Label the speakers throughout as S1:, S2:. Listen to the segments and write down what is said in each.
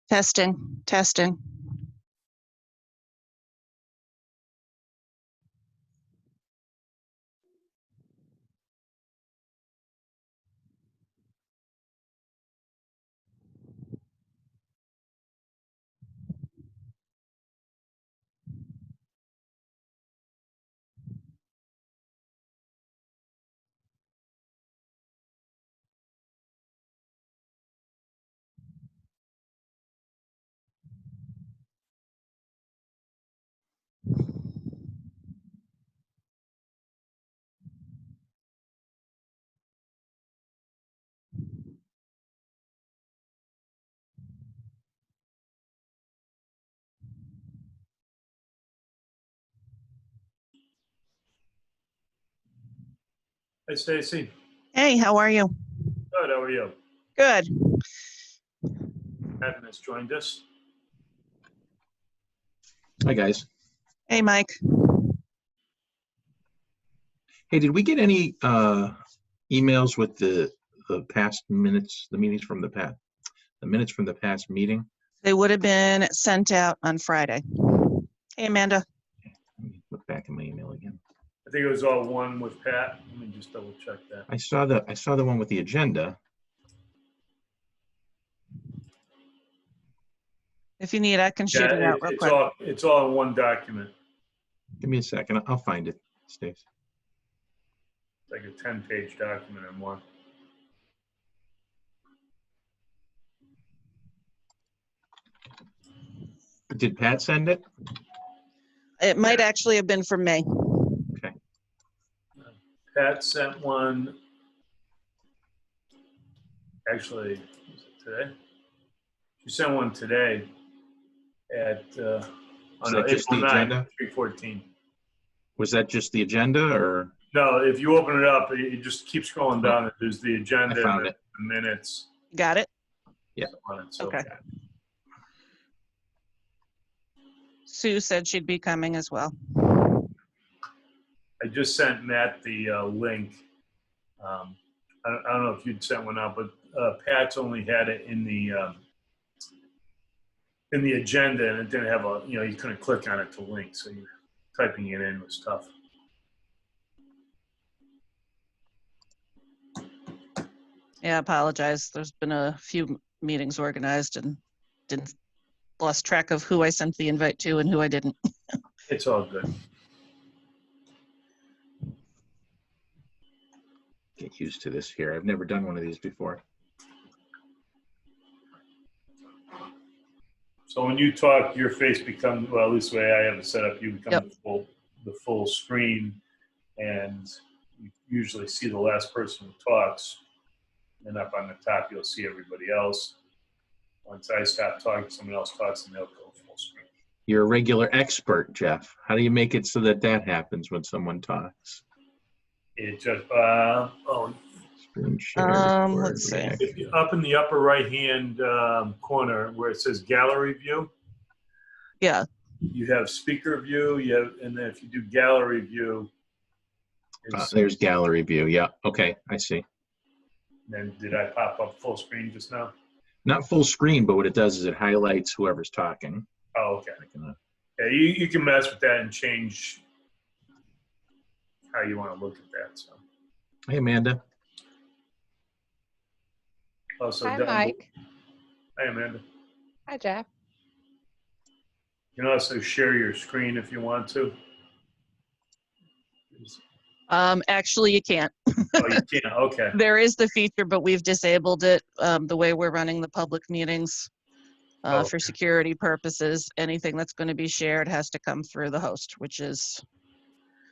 S1: Testing, testing.
S2: Hey, Stacy.
S1: Hey, how are you?
S2: Good. How are you?
S1: Good.
S2: Adam has joined us.
S3: Hi, guys.
S1: Hey, Mike.
S3: Hey, did we get any emails with the past minutes, the meetings from the minutes from the past meeting?
S1: They would have been sent out on Friday. Hey, Amanda.
S3: Let me look back in my email again.
S2: I think it was all one with Pat. Let me just double check that.
S3: I saw the one with the agenda.
S1: If you need, I can shoot it out real quick.
S2: It's all in one document.
S3: Give me a second. I'll find it, Stace.
S2: It's like a 10-page document in one.
S3: Did Pat send it?
S1: It might actually have been from May.
S3: Okay.
S2: Pat sent one. Actually, was it today? She sent one today at
S3: Just
S2: April
S3: the
S2: 9th,
S3: agenda?
S2: 3:14.
S3: Was that just the agenda, or?
S2: No, if you open it up, it just keeps scrolling down. And there's the agenda
S3: I found
S2: and
S3: it.
S2: the minutes.
S1: Got it?
S3: Yeah.
S2: On it, so.
S1: Okay. Sue said she'd be coming as well.
S2: I just sent Matt the link. I don't know if you'd sent one out, but Pat's only had it in the agenda, and it didn't have you couldn't click on it to link, so typing it in was tough.
S1: Yeah, I apologize. There's been a few meetings organized and lost track of who I sent the invite to and who I didn't.
S2: It's all good.
S3: Get used to this here. I've never done one of these before.
S2: So when you talk, your face becomes, well, at least the way I have it set up, you become the full screen, and you usually see the last person who talks, and up on the top you'll see everybody else. Once I stop talking, someone else talks, and they'll go full screen.
S3: You're a regular expert, Jeff. How do you make it so that happens when someone talks?
S2: It just,
S3: Screen share.
S1: Let's see.
S2: up in the upper right-hand corner where it says gallery view.
S1: Yeah.
S2: You have speaker view, and then if you do gallery view,
S3: There's gallery view. Yeah. Okay. I see.
S2: then did I pop up full screen just now?
S3: Not full screen, but what it does is it highlights whoever's talking.
S2: Oh, okay. Yeah, you can mess with that and change how you want to look at that. So.
S3: Hey, Amanda.
S2: Also,
S4: Hi, Mike.
S2: Hi, Amanda.
S4: Hi, Jeff.
S2: You can also share your screen if you want to.
S1: Actually, you can't.
S2: Oh, you can't. Okay.
S1: There is the feature, but we've disabled it the way we're running the public meetings for security purposes. Anything that's going to be shared has to come through the host, which is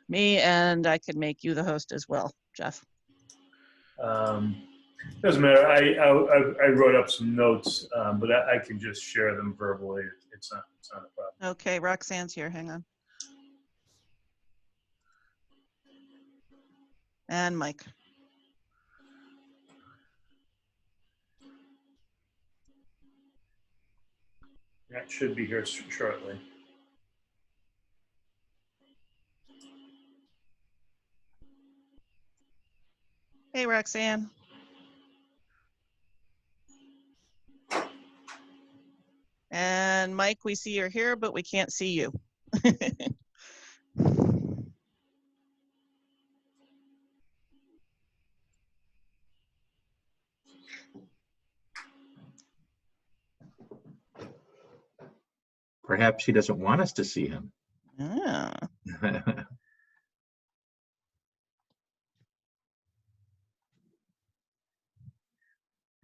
S1: me, and I can make you the host as well, Jeff.
S2: Doesn't matter. I wrote up some notes, but I can just share them verbally. It's not a problem.
S1: Okay, Roxanne's here. Hang on. And Mike.
S2: That should be here shortly.
S1: Hey, Roxanne. And Mike, we see you're here, but we can't see you.
S3: Perhaps he doesn't want us to see him.
S1: Ah.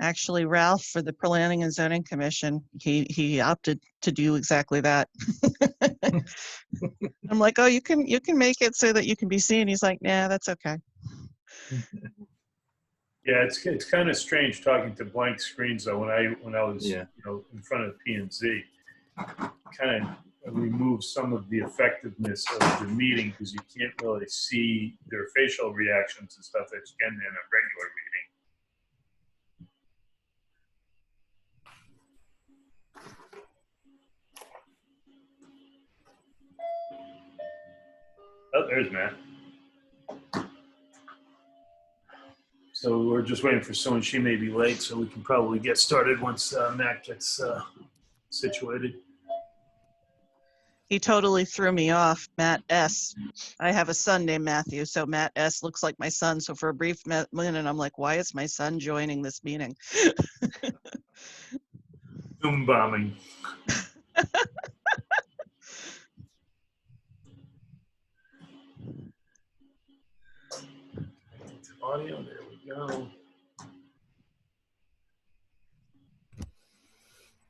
S1: Actually, Ralph, for the Planning and Zoning Commission, he opted to do exactly that. I'm like, oh, you can make it so that you can be seen. He's like, nah, that's okay.
S2: Yeah, it's kind of strange talking to blank screens though. When I was
S3: Yeah.
S2: in front of P&Z, kind of removes some of the effectiveness of the meeting because you can't really see their facial reactions and stuff that you can in a regular meeting. Oh, there's Matt. So we're just waiting for someone. She may be late, so we can probably get started once Matt gets situated.
S1: He totally threw me off, Matt S. I have a son named Matthew, so Matt S looks like my son. So for a brief minute, I'm like, why is my son joining this meeting?
S2: Zoom bombing. Audio, there we go.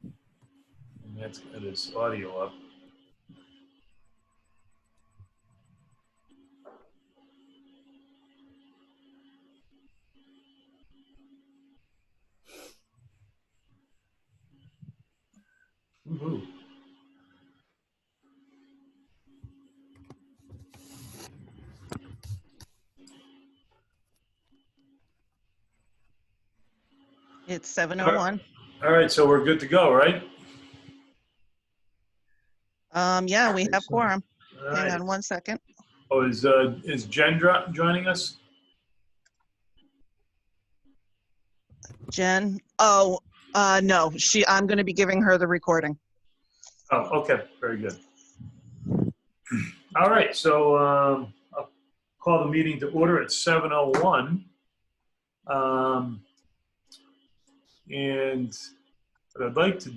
S2: And that's got his audio up. Woohoo.
S1: It's 7:01.
S2: All right, so we're good to go, right?
S1: Yeah, we have
S2: Excellent.
S1: quorum.
S2: All
S1: Hang
S2: right.
S1: on 1 second.
S2: Oh, is Jen joining us?
S1: Jen, oh, no, I'm going to be giving her the recording.
S2: Oh, okay, very good. All right, so I'll call the meeting to order at 7:01. And what I'd like to,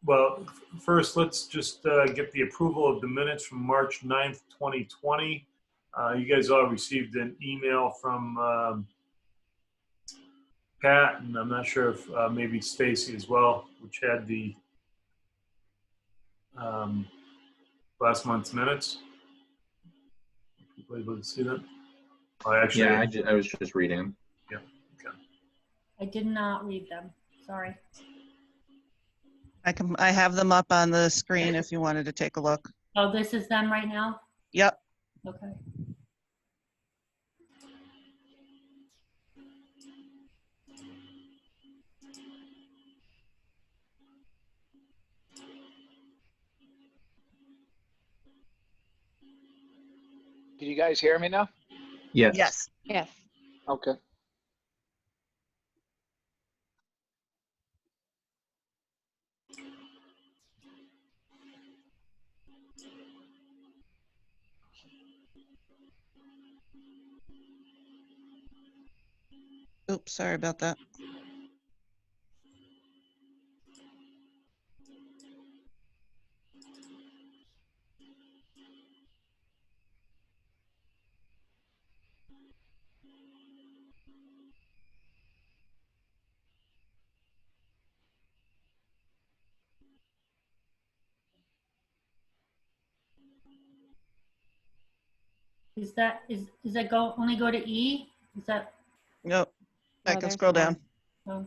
S2: well, first let's just get the approval of the minutes from March 9th, 2020. You guys all received an email from Pat, and I'm not sure if maybe Stacy as well, which had the last month's minutes. People able to see that? Oh, actually,
S3: Yeah, I was just reading.
S2: Yeah. Okay.
S4: I did not read them. Sorry.
S1: I have them up on the screen if you wanted to take a look.
S4: Oh, this is them right now?
S1: Yep.
S4: Okay.
S5: Can you guys hear me now?
S3: Yes.
S1: Yes.
S4: Yes.
S5: Okay.
S1: Oops, sorry about that.
S4: Is that only go to E? Is that?
S1: Nope. I
S4: Oh,
S1: can
S4: there's
S1: scroll
S4: more.
S1: down.
S4: Oh.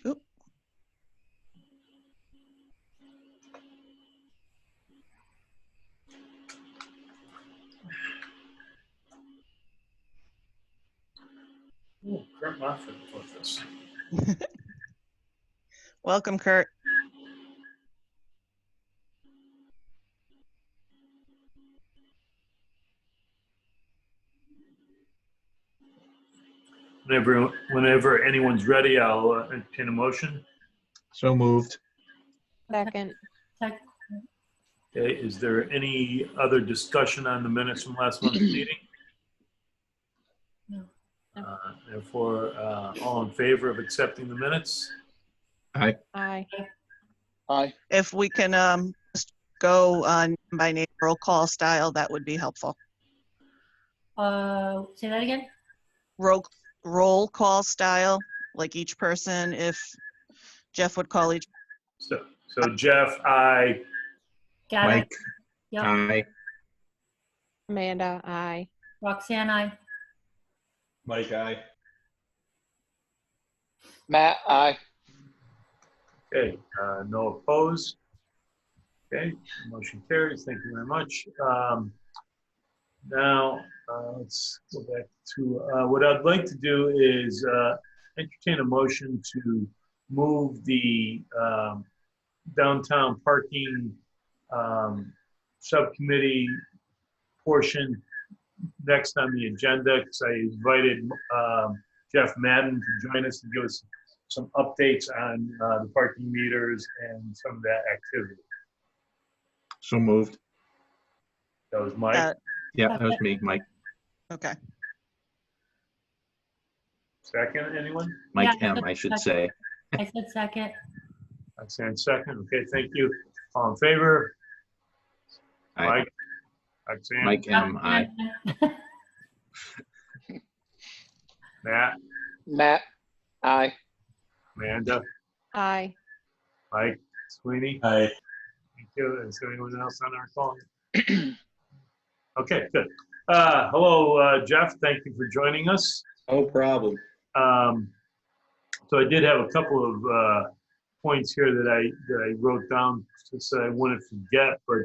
S1: Oop.
S2: Kurt Moffett with us.
S1: Welcome, Kurt.
S2: Whenever anyone's ready, I'll entertain a motion.
S3: So moved.
S6: Second.
S4: Sec-
S2: Okay, is there any other discussion on the minutes from last month's meeting?
S4: No.
S2: Therefore, all in favor of accepting the minutes?
S3: Aye.
S6: Aye.
S5: Aye.
S1: If we can just go on by name roll call style, that would be helpful.
S4: Say that again?
S1: Roll call style, like each person, if Jeff would call each.
S2: So Jeff, aye.
S4: Got
S3: Mike,
S4: it. Yep.
S3: aye.
S6: Amanda, aye.
S4: Roxanne, aye.
S3: Mike, aye.
S5: Matt, aye.
S2: Okay, no opposed. Okay, motion carries. Thank you very much. Now, let's go back to what I'd like to do is entertain a motion to move the downtown parking subcommittee portion next on the agenda, because I invited Jeff Madden to join us and give us some updates on the parking meters and some of that activity.
S3: So moved.
S2: That was Mike.
S3: Yeah, that was me, Mike.
S1: Okay.
S2: Second, anyone?
S3: Mike
S4: Yeah,
S3: M, I should say.
S4: I said second.
S2: I'm saying second. Okay, thank you. All in favor?
S3: Aye.
S2: Mike? Roxanne?
S3: Mike M, aye.
S2: Matt?
S5: Matt, aye.
S2: Amanda?
S6: Aye.
S2: Mike? Sweeney?
S3: Aye.
S2: Thank you. Is there anyone else on our call? Okay, good. Hello, Jeff. Thank you for joining us.
S7: No problem.
S2: So I did have a couple of points here that I wrote down just so I wouldn't forget, but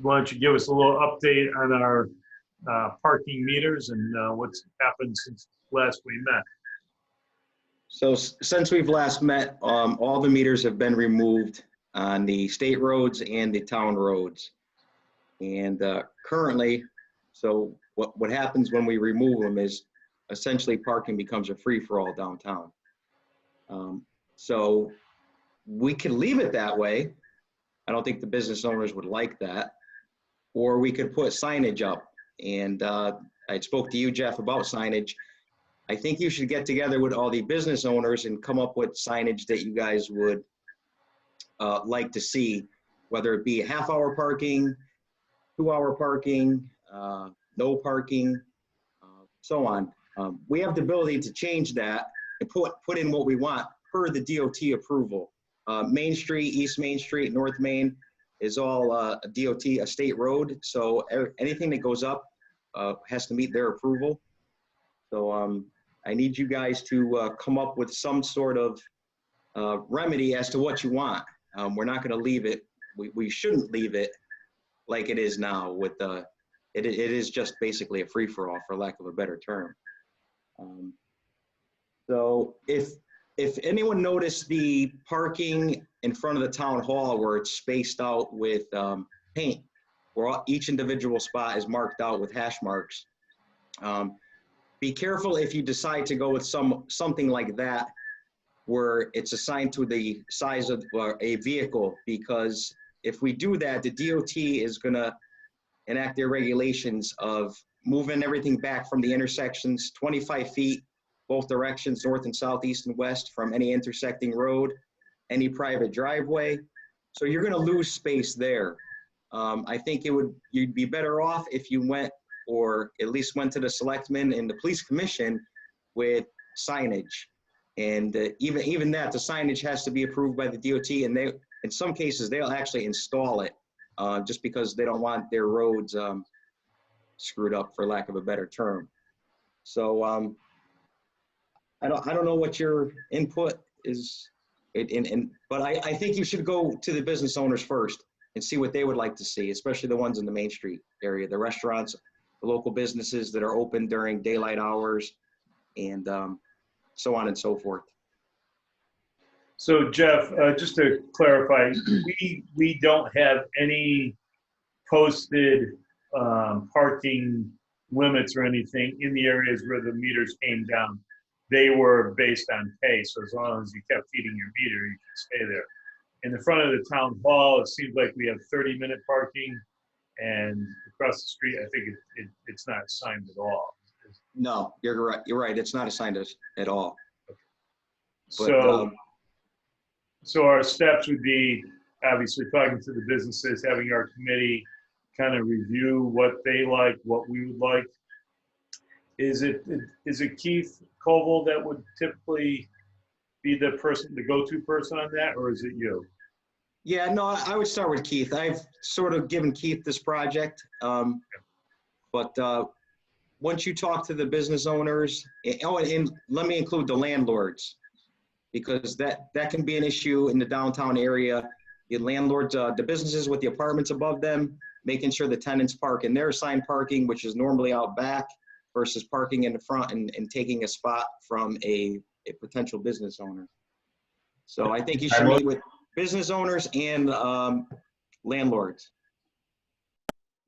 S2: why don't you give us a little update on our parking meters and what's happened since last we met?
S7: So since we've last met, all the meters have been removed on the state roads and the town roads. And currently, so what happens when we remove them is essentially parking becomes a free-for-all downtown. So we could leave it that way. I don't think the business owners would like that. Or we could put signage up. And I spoke to you, Jeff, about signage. I think you should get together with all the business owners and come up with signage that you guys would like to see, whether it be half-hour parking, 2-hour parking, no parking, so on. We have the ability to change that and put in what we want per the DOT approval. Main Street, East Main Street, North Main is all a DOT, a state road. So anything that goes up has to meet their approval. So I need you guys to come up with some sort of remedy as to what you want. We're not going to leave it. We shouldn't leave it like it is now with it is just basically a free-for-all, for lack of a better term. So if anyone noticed the parking in front of the town hall where it's spaced out with paint, where each individual spot is marked out with hash marks, be careful if you decide to go with something like that where it's assigned to the size of a vehicle, because if we do that, the DOT is going to enact their regulations of moving everything back from the intersections 25 feet, both directions, north and south, east and west, from any intersecting road, any private driveway. So you're going to lose space there. I think you'd be better off if you went, or at least went to the selectmen and the police commission with signage. And even that, the signage has to be approved by the DOT, and in some cases they'll actually install it just because they don't want their roads screwed up, for lack of a better term. So I don't know what your input is, but I think you should go to the business owners first and see what they would like to see, especially the ones in the Main Street area, the restaurants the local businesses that are open during daylight hours, and so on and so forth.
S2: So Jeff, just to clarify, we don't have any posted parking limits or anything in the areas where the meters came down. They were based on pay, so as long as you kept feeding your meter, you could stay there. In the front of the town hall, it seems like we have 30-minute parking, and across the street, I think it's not assigned at all.
S7: No, you're right. You're right. It's not assigned us at all.
S2: So, so our steps would be obviously talking to the businesses, having our committee kind of review what they like, what we would like. Is it Keith Koval that would typically be the person, the go-to person on that, or is it you?
S7: Yeah, no, I would start with Keith. I've sort of given Keith this project, but once you talk to the business owners, and let me include the landlords, because that can be an issue in the downtown area. The landlords, the businesses with the apartments above them, making sure the tenants park in their assigned parking, which is normally out back, versus parking in the front and taking a spot from a potential business owner. So I think you should meet with business owners and landlords.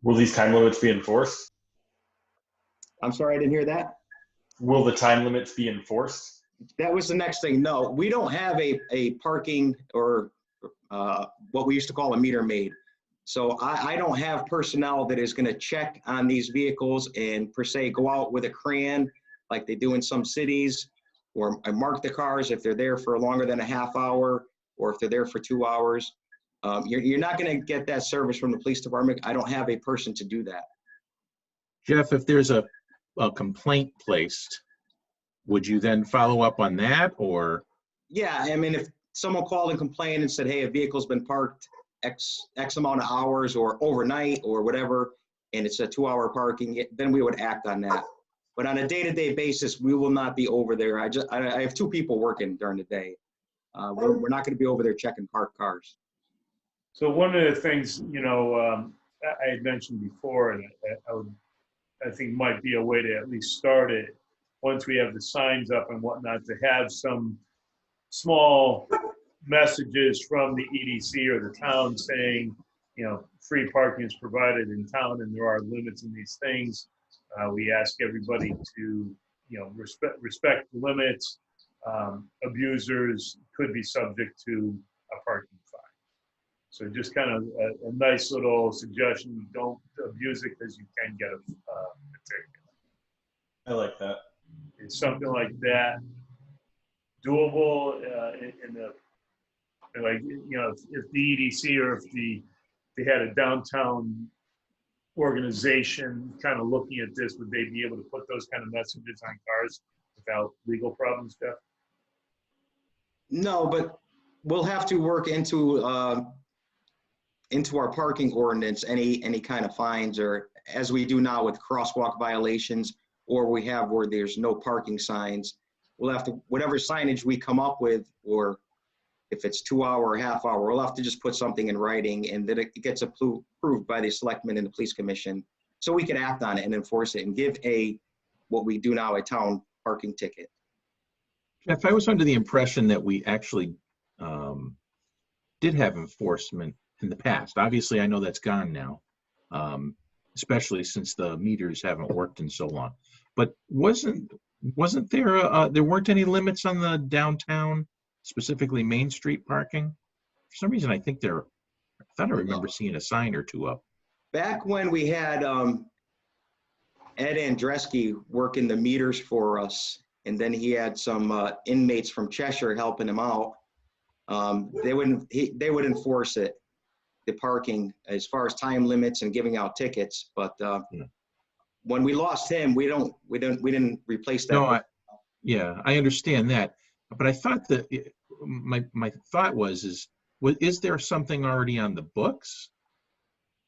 S8: Will these time limits be enforced?
S7: I'm sorry, I didn't hear that.
S8: Will the time limits be enforced?
S7: That was the next thing. No, we don't have a parking or what we used to call a meter maid. So I don't have personnel that is going to check on these vehicles and per se go out with a crayon like they do in some cities, or mark the cars if they're there for longer than a half hour, or if they're there for 2 hours. You're not going to get that service from the police department. I don't have a person to do that.
S3: Jeff, if there's a complaint placed, would you then follow up on that, or?
S7: Yeah, I mean, if someone called and complained and said, hey, a vehicle's been parked X amount of hours or overnight or whatever, and it's a 2-hour parking, then we would act on that. But on a day-to-day basis, we will not be over there. I have 2 people working during the day. We're not going to be over there checking parked cars.
S2: So one of the things, you know, I had mentioned before, and I think might be a way to at least start it, once we have the signs up and whatnot, to have some small messages from the EDC or the town saying, you know, free parking is provided in town and there are limits in these things. We ask everybody to, you know, respect the limits. Abusers could be subject to a parking fine. So just kind of a nice little suggestion. Don't abuse it because you can get a ticket.
S8: I like that.
S2: It's something like that, doable in the, like, you know, if the EDC or if they had a downtown organization kind of looking at this, would they be able to put those kind of messages on cars without legal problems, Jeff?
S7: No, but we'll have to work into our parking ordinance any kind of fines, or as we do now with crosswalk violations, or we have where there's no parking signs. We'll have to, whatever signage we come up with, or if it's 2 hour or half hour, we'll have to just put something in writing, and that it gets approved by the selectmen and the police commission, so we can act on it and enforce it and give what we do now, a town parking ticket.
S3: Jeff, I was under the impression that we actually did have enforcement in the past. Obviously, I know that's gone now, especially since the meters haven't worked in so long. But wasn't there, there weren't any limits on the downtown, specifically Main Street parking? For some reason, I thought I remember seeing a sign or two up.
S7: Back when we had Ed Andreski working the meters for us, and then he had some inmates from Cheshire helping him out, they would enforce it, the parking, as far as time limits and giving out tickets. But when we lost him, we didn't replace that.
S3: No, yeah, I understand that, but I thought that my thought is there something already on the books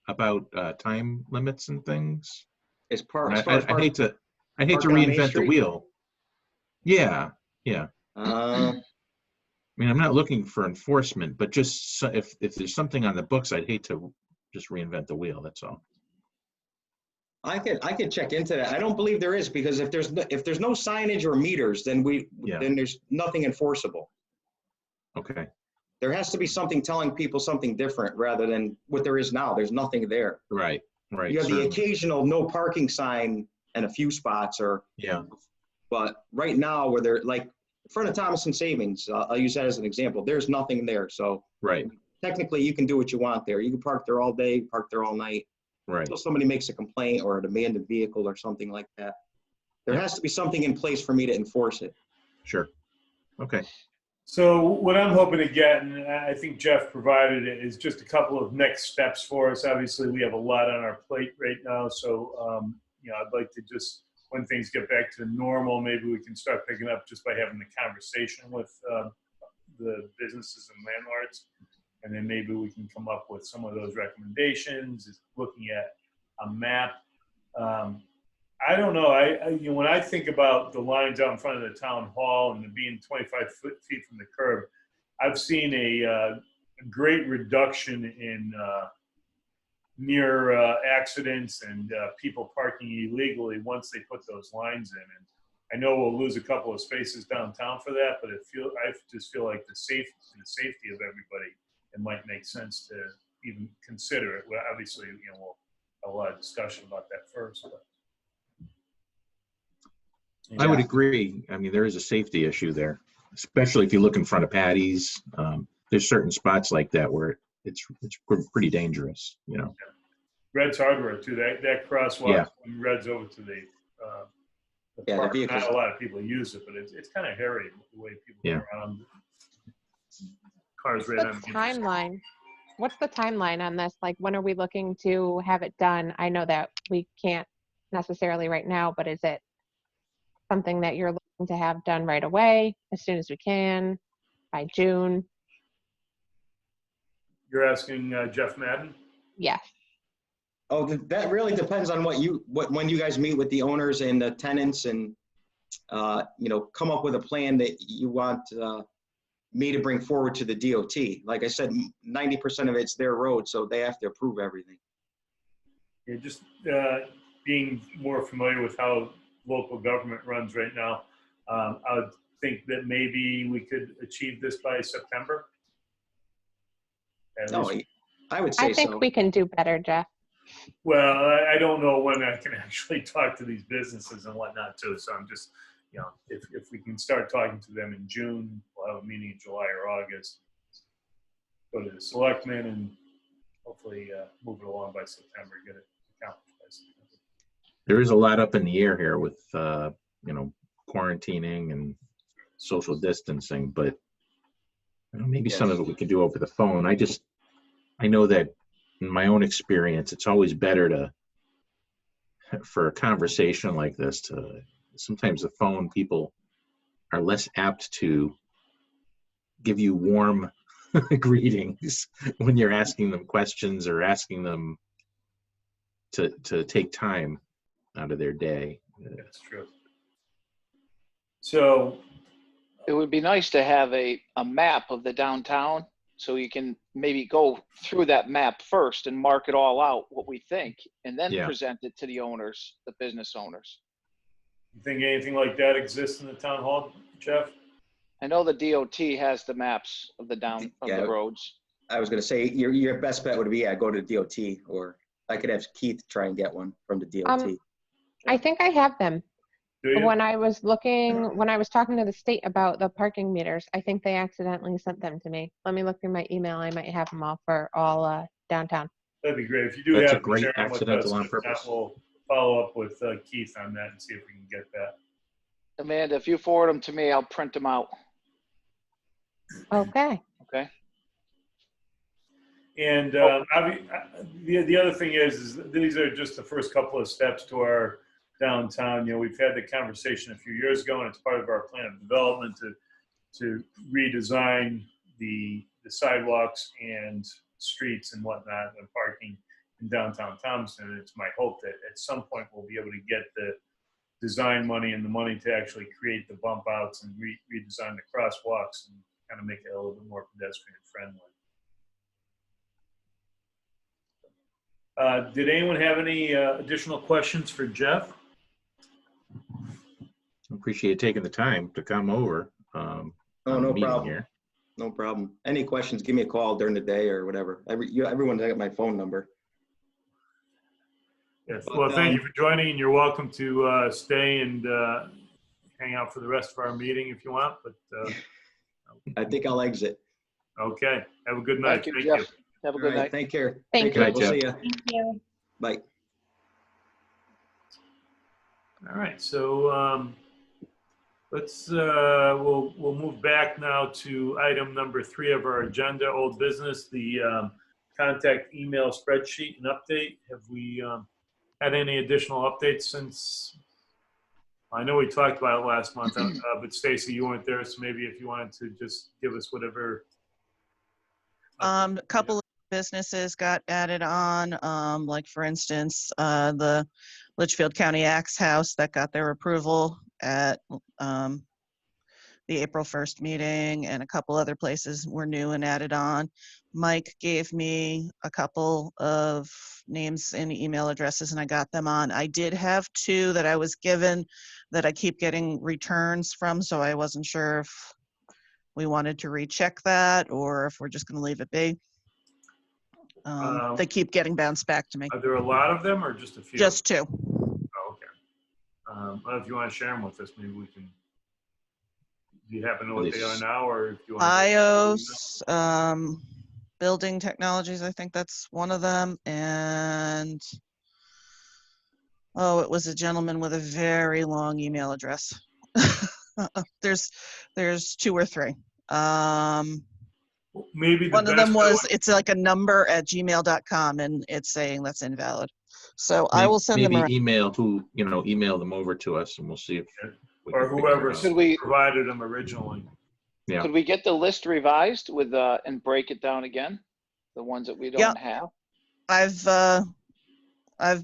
S3: about time limits and things?
S7: I
S3: hate to reinvent the wheel. Yeah. I mean, I'm not looking for enforcement, but just if there's something on the books, I'd hate to just reinvent the wheel. That's all.
S7: I could check into that. I don't believe there is, because if there's no signage or meters, then
S3: Yeah.
S7: then there's nothing enforceable.
S3: Okay,
S7: There has to be something telling people something different rather than what there is now. There's nothing there.
S3: right,
S7: You have the
S3: certainly.
S7: occasional no parking sign and a few spots,
S3: Yeah,
S7: but right now where they're like in front of Thomaston Savings, I'll use that as an example. There's nothing there. So
S3: right,
S7: technically you can do what you want there. You can park there all day, park there all night.
S3: right.
S7: Until somebody makes a complaint or an abandoned vehicle or something like that. There
S3: Yeah.
S7: has to be something in place for me to enforce it.
S3: Sure. Okay.
S2: So what I'm hoping to get, and I think Jeff provided it, is just a couple of next steps for us. Obviously, we have a lot on our plate right now. So, I'd like to just, when things get back to normal, maybe we can start picking up just by having the conversation with the businesses and landlords. And then maybe we can come up with some of those recommendations, is looking at a map. I don't know. When I think about the lines out in front of the town hall and being 25 feet from the curb, I've seen a great reduction in near accidents and people parking illegally once they put those lines in. And I know we'll lose a couple of spaces downtown for that, but I just feel like the safety of everybody, it might make sense to even consider it. Well, obviously, we'll have a lot of discussion about that first. But.
S3: I would agree. I mean, there is a safety issue there, especially if you look in front of Patty's. There's certain spots like that where it's pretty dangerous,
S2: Red's Hardware too. That crosswalk from Red's over to the park. Not a lot of people use it, but it's kind of hairy the way people go around. Cars right on the
S6: timeline. What's the timeline on this? Like, when are we looking to have it done? I know that we can't necessarily right now, but is it something that you're looking to have done right away, as soon as we can, by June?
S2: You're asking Jeff Madden?
S6: Yes.
S7: Oh, that really depends on when you guys meet with the owners and the tenants and, come up with a plan that you want me to bring forward to the DOT. Like I said, 90% of it's their road, so they have to approve everything.
S2: Yeah, just being more familiar with how local government runs right now, I would think that maybe we could achieve this by September.
S7: No, I would say so.
S6: I think we can do better, Jeff.
S2: Well, I don't know when I can actually talk to these businesses and whatnot too. So I'm just, if we can start talking to them in June, we'll have a meeting in July or August. Go to the selectmen and hopefully move it along by September, get it accomplished by September.
S3: There is a lot up in the air here with, quarantining and social distancing, but maybe some of it we can do over the phone. I know that in my own experience, it's always better for a conversation like this sometimes the phone, people are less apt to give you warm greetings when you're asking them questions or asking them to take time out of their day.
S2: That's true. So
S5: It would be nice to have a map of the downtown, so you can maybe go through that map first and mark it all out, what we think, and then present it to the owners, the business owners.
S2: you think anything like that exists in the town hall, Jeff?
S5: I know the DOT has the maps of the the roads.
S7: I was going to say your best bet would be go to the DOT, or I could have Keith try and get one from the DOT.
S6: I think I have them.
S2: Do you?
S6: When I was talking to the state about the parking meters, I think they accidentally sent them to me. Let me look through my email. I might have them all for all downtown.
S2: That'd be great. If you do
S3: That's
S2: have
S3: a great
S2: share them with
S3: accidental
S2: us,
S3: on
S2: if not,
S3: purpose.
S2: we'll follow up with Keith on that and see if we can get that.
S5: Amanda, if you forward them to me, I'll print them out.
S6: Okay.
S5: Okay.
S2: And the other thing is these are just the first couple of steps to our downtown. We've had the conversation a few years ago, and it's part of our plan of development to redesign the sidewalks and streets and whatnot and parking in downtown Thomaston. It's my hope that at some point we'll be able to get the design money and the money to actually create the bump outs and redesign the crosswalks and kind of make it a little bit more pedestrian friendly. Did anyone have any additional questions for Jeff?
S3: Appreciate taking the time to come over.
S7: Oh,
S3: on the
S7: no
S3: meeting
S7: problem.
S3: here.
S7: No problem. Any questions, give me a call during the day or whatever. Everyone's got my phone number.
S2: Yes.
S7: But,
S2: Well, thank you for joining, and you're welcome to stay and hang out for the rest of our meeting if you want. But
S7: I think I'll exit.
S2: okay. Have a good night.
S5: Thank you, Jeff. Have a good
S7: All right,
S5: night.
S7: take care.
S6: Thank
S7: Take care.
S3: you.
S7: We'll see you.
S4: Thank you.
S7: Bye.
S2: All right. So let's we'll move back now to item number 3 of our agenda, old business, the contact email spreadsheet and update. Have we had any additional updates since? I know we talked about it last month, but Stacy, you weren't there, so maybe if you wanted to just give us whatever.
S1: A couple of businesses got added on, like for instance, the Litchfield County Axe House that got their approval at the April 1st meeting, and a couple other places were new and added on. Mike gave me a couple of names and email addresses, and I got them on. I did have 2 that I was given that I keep getting returns from, so I wasn't sure if we wanted to recheck that or if we're just going to leave it be. They keep getting bounced back to me.
S2: Are there a lot of them or just a few?
S1: Just 2.
S2: Oh, okay. Well, if you want to share them with us, maybe we can. Do you happen to know what they are now, or if you want?
S1: iOS, Building Technologies, I think that's one of them, and oh, it was a gentleman with a very long email address. There's 2 or 3.
S2: Maybe the
S1: one of
S2: best
S1: them was, it's like a number at gmail.com, and it's saying that's invalid. So I will send them
S3: maybe
S1: around.
S3: email them over to us, and we'll see if we
S2: or
S3: can figure
S2: whoever
S3: it out.
S5: Should we,
S2: provided them originally.
S3: Yeah.
S5: could we get the list revised with, and break it down again? The ones that we don't have?
S1: I've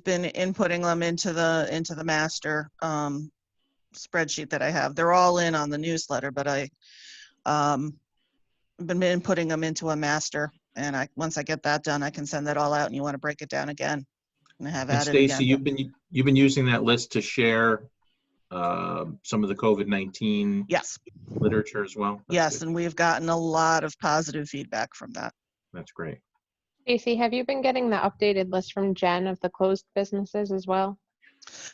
S1: been inputting them into the master spreadsheet that I have. They're all in on the newsletter, but I've been inputting them into a master, and once I get that done, I can send that all out. And you want to break it down again and have
S3: And
S1: added again.
S3: Stacy, you've been using that list to share some of the COVID-19
S1: Yes.
S3: literature as well? That's
S1: Yes,
S3: good.
S1: and we've gotten a lot of positive feedback from that.
S3: That's great.
S6: Stacy, have you been getting the updated list from Jen of the closed businesses as well?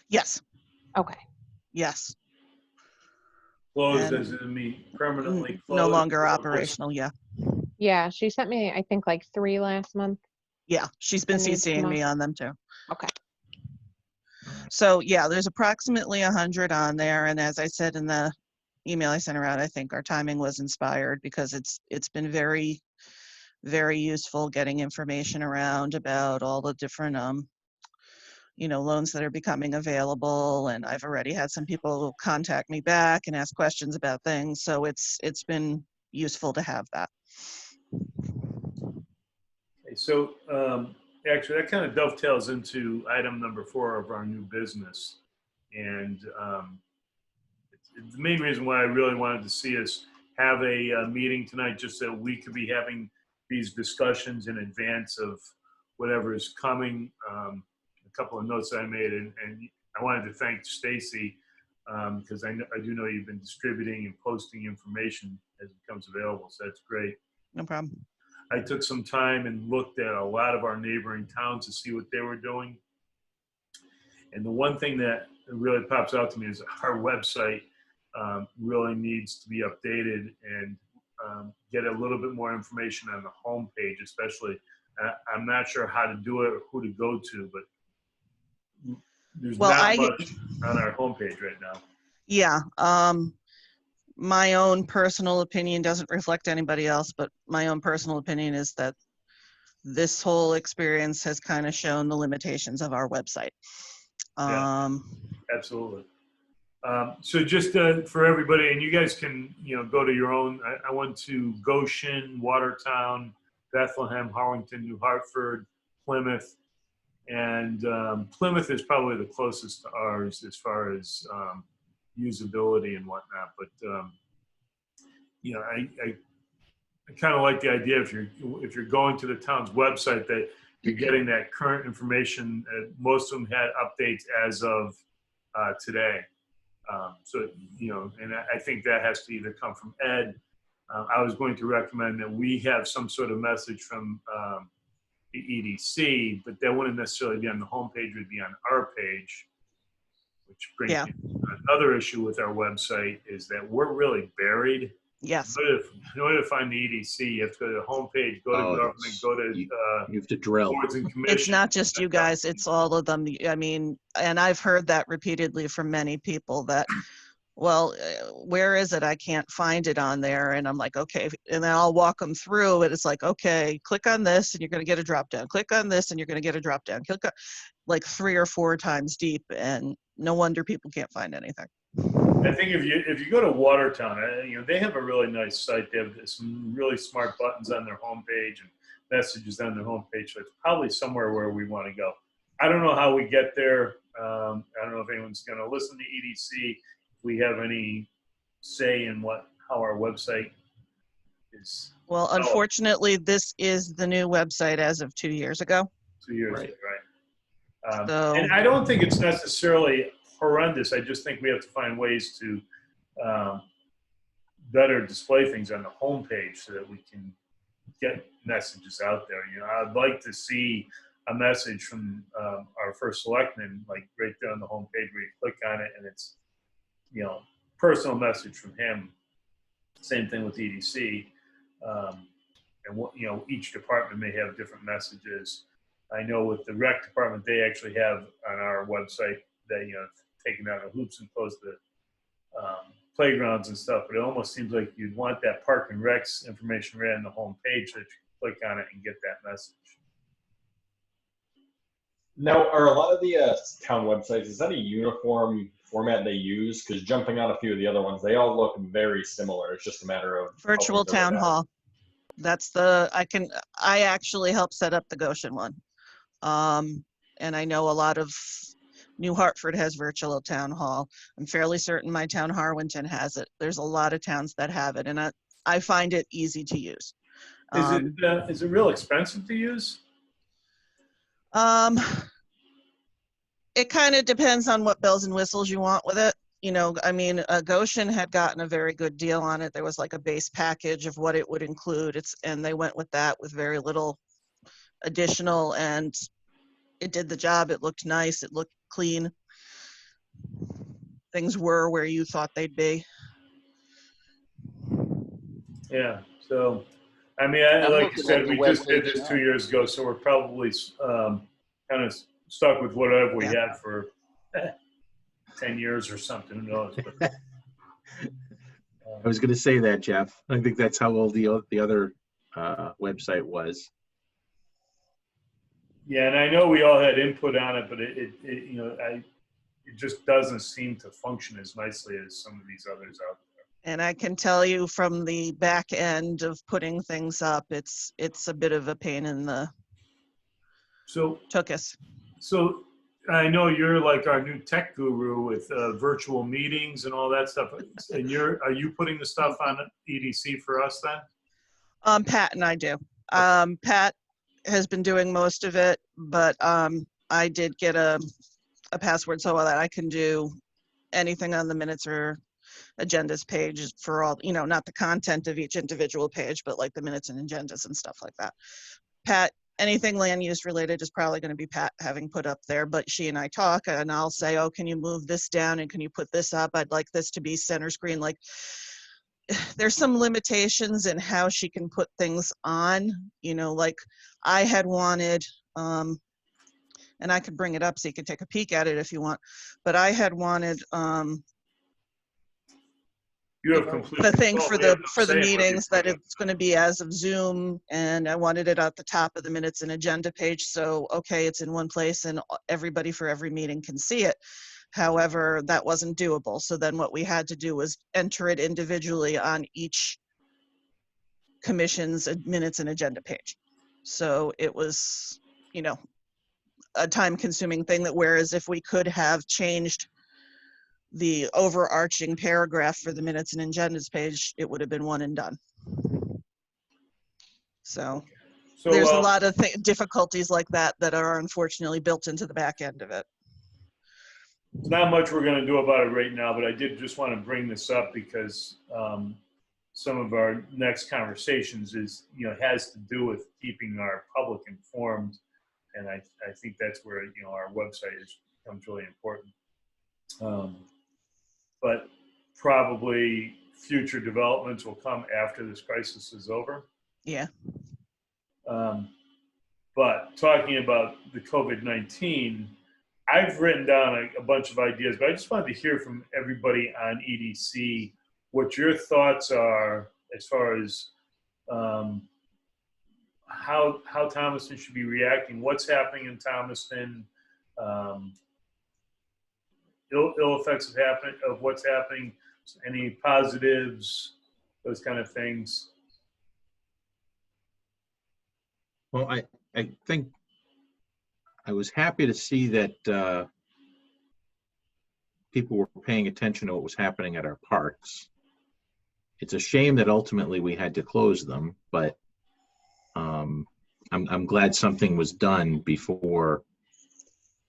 S1: Yes.
S6: Okay.
S1: Yes.
S2: Closed,
S1: And
S2: does it mean permanently closed?
S1: No longer operational. Yeah.
S6: Yeah, she sent me, I think, like 3 last month.
S1: Yeah. She's been
S6: That needs to
S1: CCing
S6: come
S1: me on them too.
S6: Okay.
S1: So yeah, there's approximately 100 on there. And as I said in the email I sent around, I think our timing was inspired because it's been very, very useful getting information around about all the different loans that are becoming available. And I've already had some people contact me back and ask questions about things. So it's been useful to have that.
S2: Okay, so actually that kind of dovetails into item number 4 of our new business. And it's the main reason why I really wanted to see us have a meeting tonight, just so we could be having these discussions in advance of whatever is coming. A couple of notes I made, and I wanted to thank Stacy because I do know you've been distributing and posting information as it becomes available, so that's great.
S1: No problem.
S2: I took some time and looked at a lot of our neighboring towns to see what they were doing. And the one thing that really pops out to me is our website really needs to be updated and get a little bit more information on the homepage, especially. I'm not sure how to do it or who to go to, but there's not much on our homepage right now.
S1: Yeah. My own personal opinion doesn't reflect anybody else, but my own personal opinion is that this whole experience has kind of shown the limitations of our website.
S2: Yeah, absolutely. So just for everybody, and you guys can, go to your own. I went to Goshen, Watertown, Bethlehem, Harlington, New Hartford, Plymouth, and Plymouth is probably the closest to ours as far as usability and whatnot. But I kind of like the idea if you're going to the town's website that you're getting that current information. Most of them had updates as of today. So, you know, and I think that has to either come from Ed. I was going to recommend that we have some sort of message from the EDC, but that wouldn't necessarily be on the homepage, it would be on our page, which brings me to another issue with our website is that we're really buried.
S1: Yes.
S2: In order to find the EDC, you have to go to the homepage, go to government, go to
S3: you have to drill.
S2: boards and commissions.
S1: It's not just you guys, it's all of them. I mean, and I've heard that repeatedly from many people that, well, where is it? I can't find it on there. And I'm like, okay. And then I'll walk them through it. It's like, okay, click on this and you're going to get a drop down. Click on this and you're going to get a drop down. Click on, like 3 or 4 times deep, and no wonder people can't find anything.
S2: I think if you go to Watertown, you know, they have a really nice site. They have some really smart buttons on their homepage and messages on their homepage. So it's probably somewhere where we want to go. I don't know how we get there. I don't know if anyone's going to listen to EDC. If we have any say in how our website is.
S1: Well, unfortunately, this is the new website as of 2 years ago.
S2: 2 years ago, right?
S1: So,
S2: and I don't think it's necessarily horrendous. I just think we have to find ways to better display things on the homepage so that we can get messages out there. You know, I'd like to see a message from our first selectman, like right there on the homepage where you click on it and it's, you know, personal message from him. Same thing with EDC. And what, you know, each department may have different messages. I know with the rec department, they actually have on our website that, you know, taking out the hoops and close the playgrounds and stuff, but it almost seems like you'd want that park and recs information right on the home page so that you can click on it and get that message.
S8: Now, are a lot of the town websites, is that a uniform format they use? Because jumping on a few of the other ones, they all look very similar. It's just a matter of
S1: virtual town hall. That's I actually helped set up the Goshen one. And I know a lot of New Hartford has virtual town hall. I'm fairly certain my town Harwinton has it. There's a lot of towns that have it, and I find it easy to use.
S2: Is it real expensive to use?
S1: It kind of depends on what bells and whistles you want with it. You know, I mean, Goshen had gotten a very good deal on it. There was like a base package of what it would include. And they went with that with very little additional, and it did the job. It looked nice. It looked clean. Things were where you thought they'd be.
S2: Yeah. So, I mean, like you said, we just did this 2 years ago, so we're probably kind of stuck with whatever we had for 10 years or something. Who knows? But,
S3: I was going to say that, Jeff. I think that's how old the other website was.
S2: Yeah, and I know we all had input on it, but it you know, it just doesn't seem to function as nicely as some of these others out there.
S1: And I can tell you from the back end of putting things up, it's a bit of a pain in the tuchus. So
S2: I know you're like our new tech guru with virtual meetings and all that stuff. And are you putting the stuff on EDC for us then?
S1: Pat and I do. Pat has been doing most of it, but I did get a password so that I can do anything on the minutes or agendas page for all, you know, not the content of each individual page, but like the minutes and agendas and stuff like that. Pat, anything land use related is probably going to be Pat having put up there, but she and I talk and I'll say, oh, can you move this down and can you put this up? I'd like this to be center screen. Like, there's some limitations in how she can put things on, you know, like I had wanted, and I could bring it up so you could take a peek at it if you want, but I had wanted
S2: you have complete
S1: the thing for the meetings that it's going to be as of Zoom, and I wanted it at the top of the minutes and agenda page. So, okay, it's in one place and everybody for every meeting can see it. However, that wasn't doable. So then what we had to do was enter it individually on each commission's minutes and agenda page. So it was, you know, a time-consuming thing that, whereas if we could have changed the overarching paragraph for the minutes and agendas page, it would have been one and done. So
S2: So
S1: there's a lot of difficulties like that that are unfortunately built into the back end of it.
S2: there's not much we're going to do about it right now, but I did just want to bring this up because some of our next conversations has to do with keeping our public informed, and I think that's where our website becomes really important. But probably future developments will come after this crisis is over.
S1: Yeah.
S2: But talking about the COVID-19, I've written down a bunch of ideas, but I just wanted to hear from everybody on EDC what your thoughts are as far as how Thomaston should be reacting, what's happening in Thomaston, ill effects of what's happening, any positives, those kind of things.
S3: Well, I think I was happy to see that people were paying attention to what was happening at our parks. It's a shame that ultimately we had to close them, but I'm glad something was done before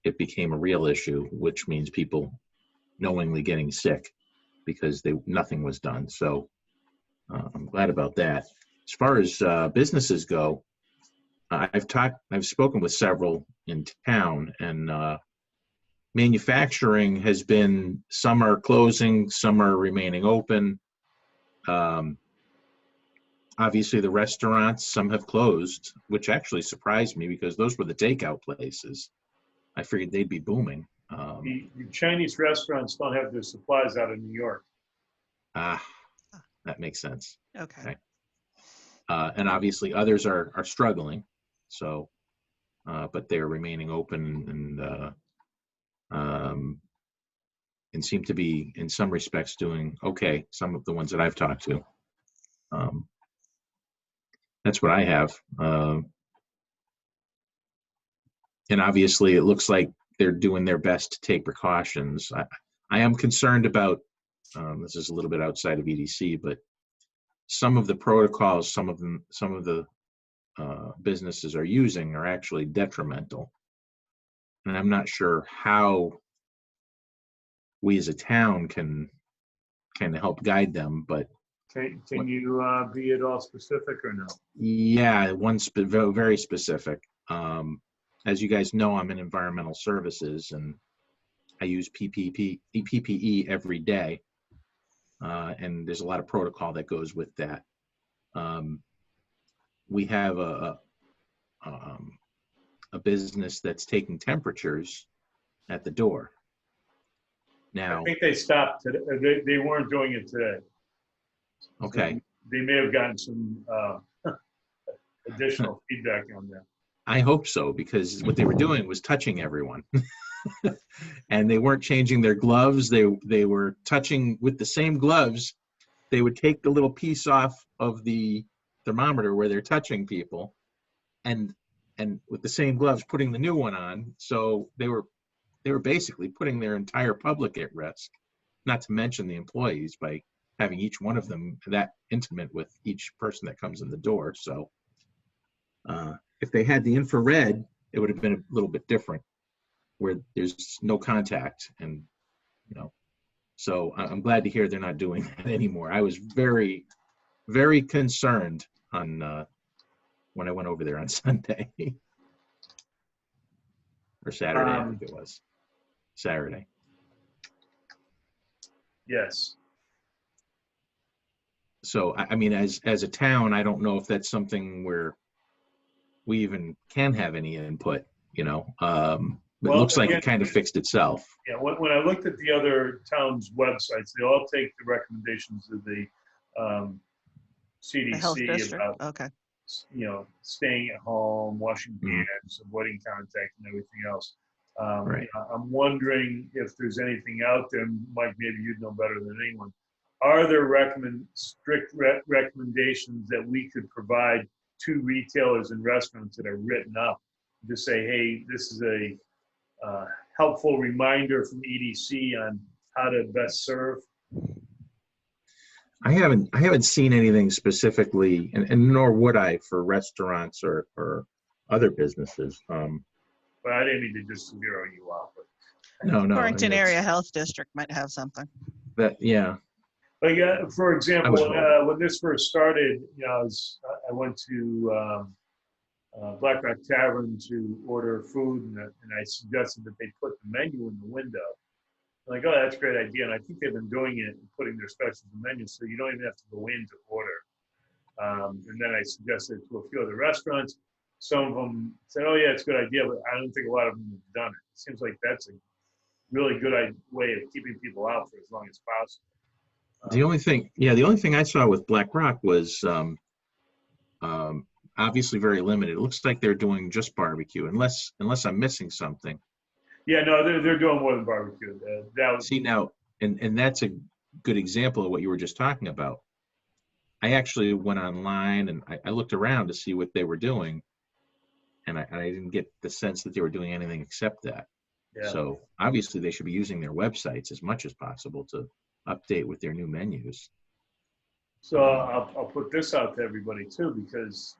S3: it became a real issue, which means people knowingly getting sick because nothing was done. So I'm glad about that. As far as businesses go, I've spoken with several in town, and manufacturing has been, some are closing, some are remaining open. Obviously the restaurants, some have closed, which actually surprised me because those were the takeout places. I figured they'd be booming.
S2: The Chinese restaurants don't have their supplies out of New York.
S3: That makes sense.
S1: Okay.
S3: And obviously others are struggling. So, but they're remaining open and seem to be, in some respects, doing okay. Some of the ones that I've talked to. That's what I have. And obviously, it looks like they're doing their best to take precautions. I am concerned about, this is a little bit outside of EDC, but some of the protocols, some of the businesses are using are actually detrimental. And I'm not sure how we as a town can help guide them, but
S2: can you be at all specific or no?
S3: Yeah, very specific. As you guys know, I'm in environmental services and I use PPE every day. And there's a lot of protocol that goes with that. We have a business that's taking temperatures at the door. Now,
S2: I think they stopped today. They weren't doing it today.
S3: Okay.
S2: So they may have gotten some additional feedback on that.
S3: I hope so, because what they were doing was touching everyone. And they weren't changing their gloves. They were touching with the same gloves. They would take the little piece off of the thermometer where they're touching people and with the same gloves putting the new one on. So they were basically putting their entire public at risk, not to mention the employees, by having each one of them that intimate with each person that comes in the door. So if they had the infrared, it would have been a little bit different, where there's no contact. And so I'm glad to hear they're not doing that anymore. I was very, very concerned on when I went over there on Sunday or Saturday, I think it was Saturday.
S2: Yes.
S3: So, I mean, as a town, I don't know if that's something where we even can have any input, but it looks like it kind of fixed itself.
S2: Yeah, when I looked at the other towns' websites, they all take the recommendations of the CDC about,
S1: okay,
S2: staying at home, washing hands, avoiding contact, and everything else.
S3: Right.
S2: I'm wondering if there's anything out there, Mike, maybe you'd know better than anyone. Are there strict recommendations that we could provide to retailers and restaurants that are written up to say, hey, this is a helpful reminder from EDC on how to best serve?
S3: I haven't seen anything specifically, and nor would I for restaurants or other businesses.
S2: But I didn't mean to just zero you out. But
S3: No,
S1: Torrington Area Health District might have something.
S3: yeah.
S2: But yeah, for example,
S3: was hoping.
S2: when this first started, I went to Black Rock Tavern to order food, and I suggested that they put the menu in the window. I'm like, oh, that's a great idea. And I think they've been doing it and putting their specials in the menu, so you don't even have to go in to order. And then I suggested it to a few other restaurants. Some of them said, oh, yeah, it's a good idea, but I don't think a lot of them have done it. It seems like that's a really good way of keeping people out for as long as possible.
S3: The only thing I saw with Black Rock was obviously very limited. It looks like they're doing just barbecue, unless I'm missing something.
S2: Yeah, no, they're doing more than barbecue.
S3: See now, and that's a good example of what you were just talking about. I actually went online and I looked around to see what they were doing, and I didn't get the sense that they were doing anything except that.
S2: Yeah.
S3: So obviously they should be using their websites as much as possible to update with their new menus.
S2: So I'll put this out to everybody too, because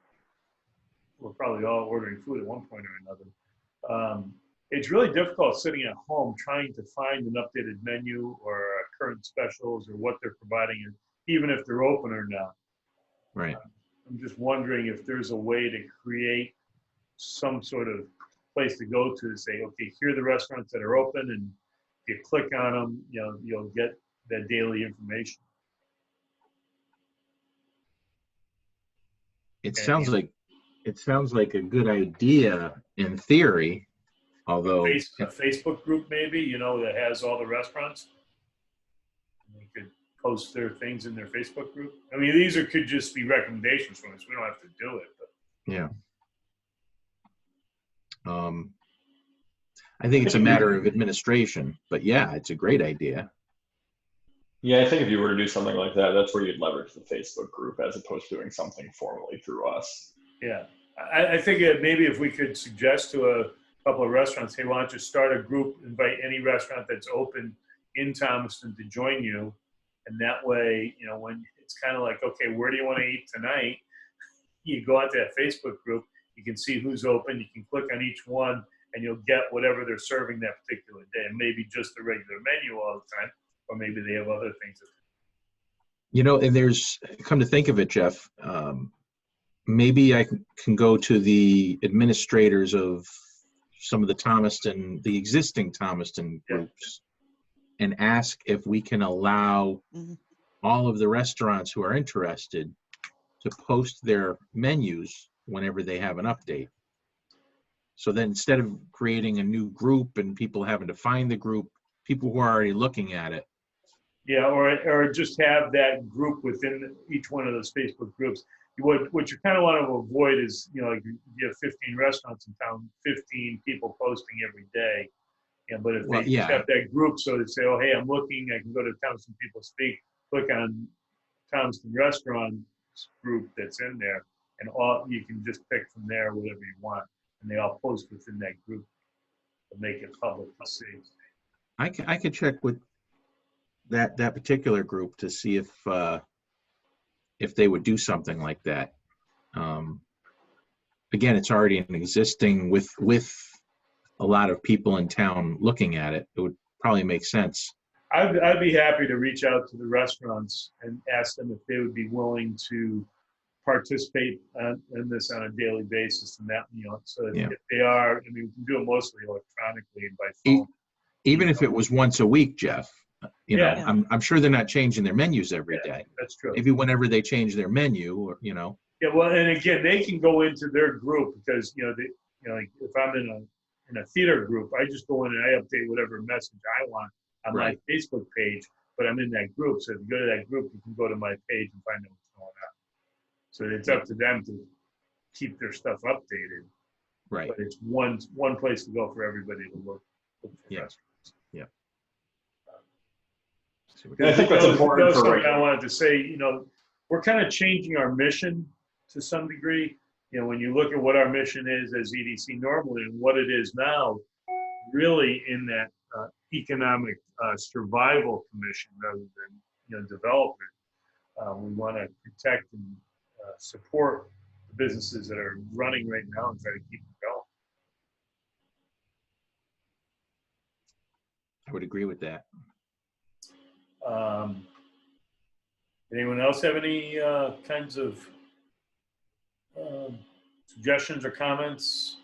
S2: we're probably all ordering food at one point or another. It's really difficult sitting at home trying to find an updated menu or current specials or what they're providing, even if they're open or not.
S3: Right.
S2: I'm just wondering if there's a way to create some sort of place to go to say, okay, here are the restaurants that are open, and if you click on them, you'll get that daily information.
S3: It sounds like a good idea in theory, although
S2: A Facebook group maybe, that has all the restaurants. They could post their things in their Facebook group. I mean, these could just be recommendations from us. We don't have to do it. But.
S3: Yeah. I think it's a matter of administration, but yeah, it's a great idea.
S8: Yeah, I think if you were to do something like that, that's where you'd leverage the Facebook group as opposed to doing something formally through us.
S2: Yeah, I think maybe if we could suggest to a couple of restaurants, hey, why don't you start a group, invite any restaurant that's open in Thomaston to join you, and that way, when it's kind of like, okay, where do you want to eat tonight? You go out to that Facebook group, you can see who's open, you can click on each one, and you'll get whatever they're serving that particular day, and maybe just the regular menu all the time, or maybe they have other things.
S3: And there's, come to think of it, Jeff, maybe I can go to the administrators of some of the existing Thomaston groups, and ask if we can allow all of the restaurants who are interested to post their menus whenever they have an update. So then instead of creating a new group and people having to find the group, people who are already looking at it.
S2: Yeah, or just have that group within each one of those Facebook groups. What you kind of want to avoid is, like you have 15 restaurants in town, 15 people posting every day. But if they have that group, so to say, oh, hey, I'm looking, I can go to Thomaston People Speak, click on Thomaston Restaurants group that's in there, and you can just pick from there whatever you want, and they all post within that group to make it public to see.
S3: I could check with that particular group to see if they would do something like that. Again, it's already an existing with a lot of people in town looking at it. It would probably make sense.
S2: I'd be happy to reach out to the restaurants and ask them if they would be willing to participate in this on a daily basis, and that so if they are, we can do it mostly electronically and by phone.
S3: Even if it was once a week, Jeff. I'm sure they're not changing their menus every day.
S2: That's true.
S3: Maybe whenever they change their menu, or
S2: Yeah, well, and again, they can go into their group because like if I'm in a theater group, I just go in and I update whatever message I want on my Facebook page. But I'm in that group, so if you go to that group, you can go to my page and find out what's going on. So it's up to them to keep their stuff updated.
S3: Right.
S2: But it's one place to go for everybody to look for restaurants.
S3: Yeah.
S8: I think that's important for
S2: something I wanted to say. We're kind of changing our mission to some degree. When you look at what our mission is as EDC normally and what it is now, really in that economic survival commission rather than development. We want to protect and support the businesses that are running right now and try to keep them
S3: I would agree with that.
S2: going. Anyone else have any kinds of suggestions or comments?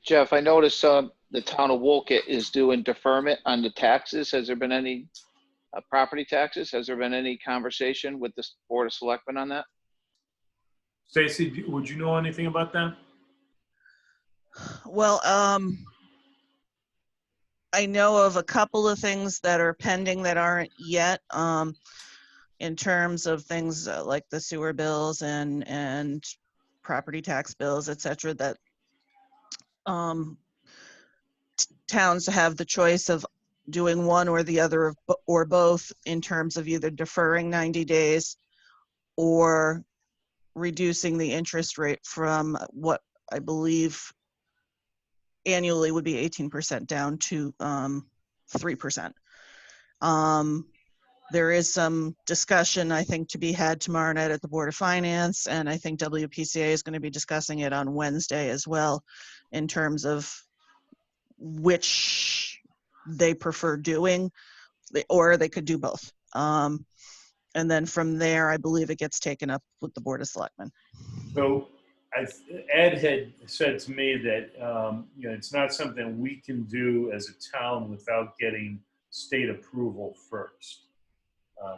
S5: Jeff, I noticed the town of Wolcott is doing deferment on the taxes. Has there been any property taxes? Has there been any conversation with the Board of Selectmen on that?
S2: Stacy, would you know anything about that?
S1: Well, I know of a couple of things that are pending that aren't yet, in terms of things like the sewer bills and property tax bills, et cetera, that towns have the choice of doing one or the other or both in terms of either deferring 90 days or reducing the interest rate from what I believe annually would be 18% down to 3%. There is some discussion, I think, to be had tomorrow night at the Board of Finance, and I think WPCA is going to be discussing it on Wednesday as well in terms of which they prefer doing, or they could do both. And then from there, I believe it gets taken up with the Board of Selectmen.
S2: So Ed had said to me that it's not something we can do as a town without getting state approval first.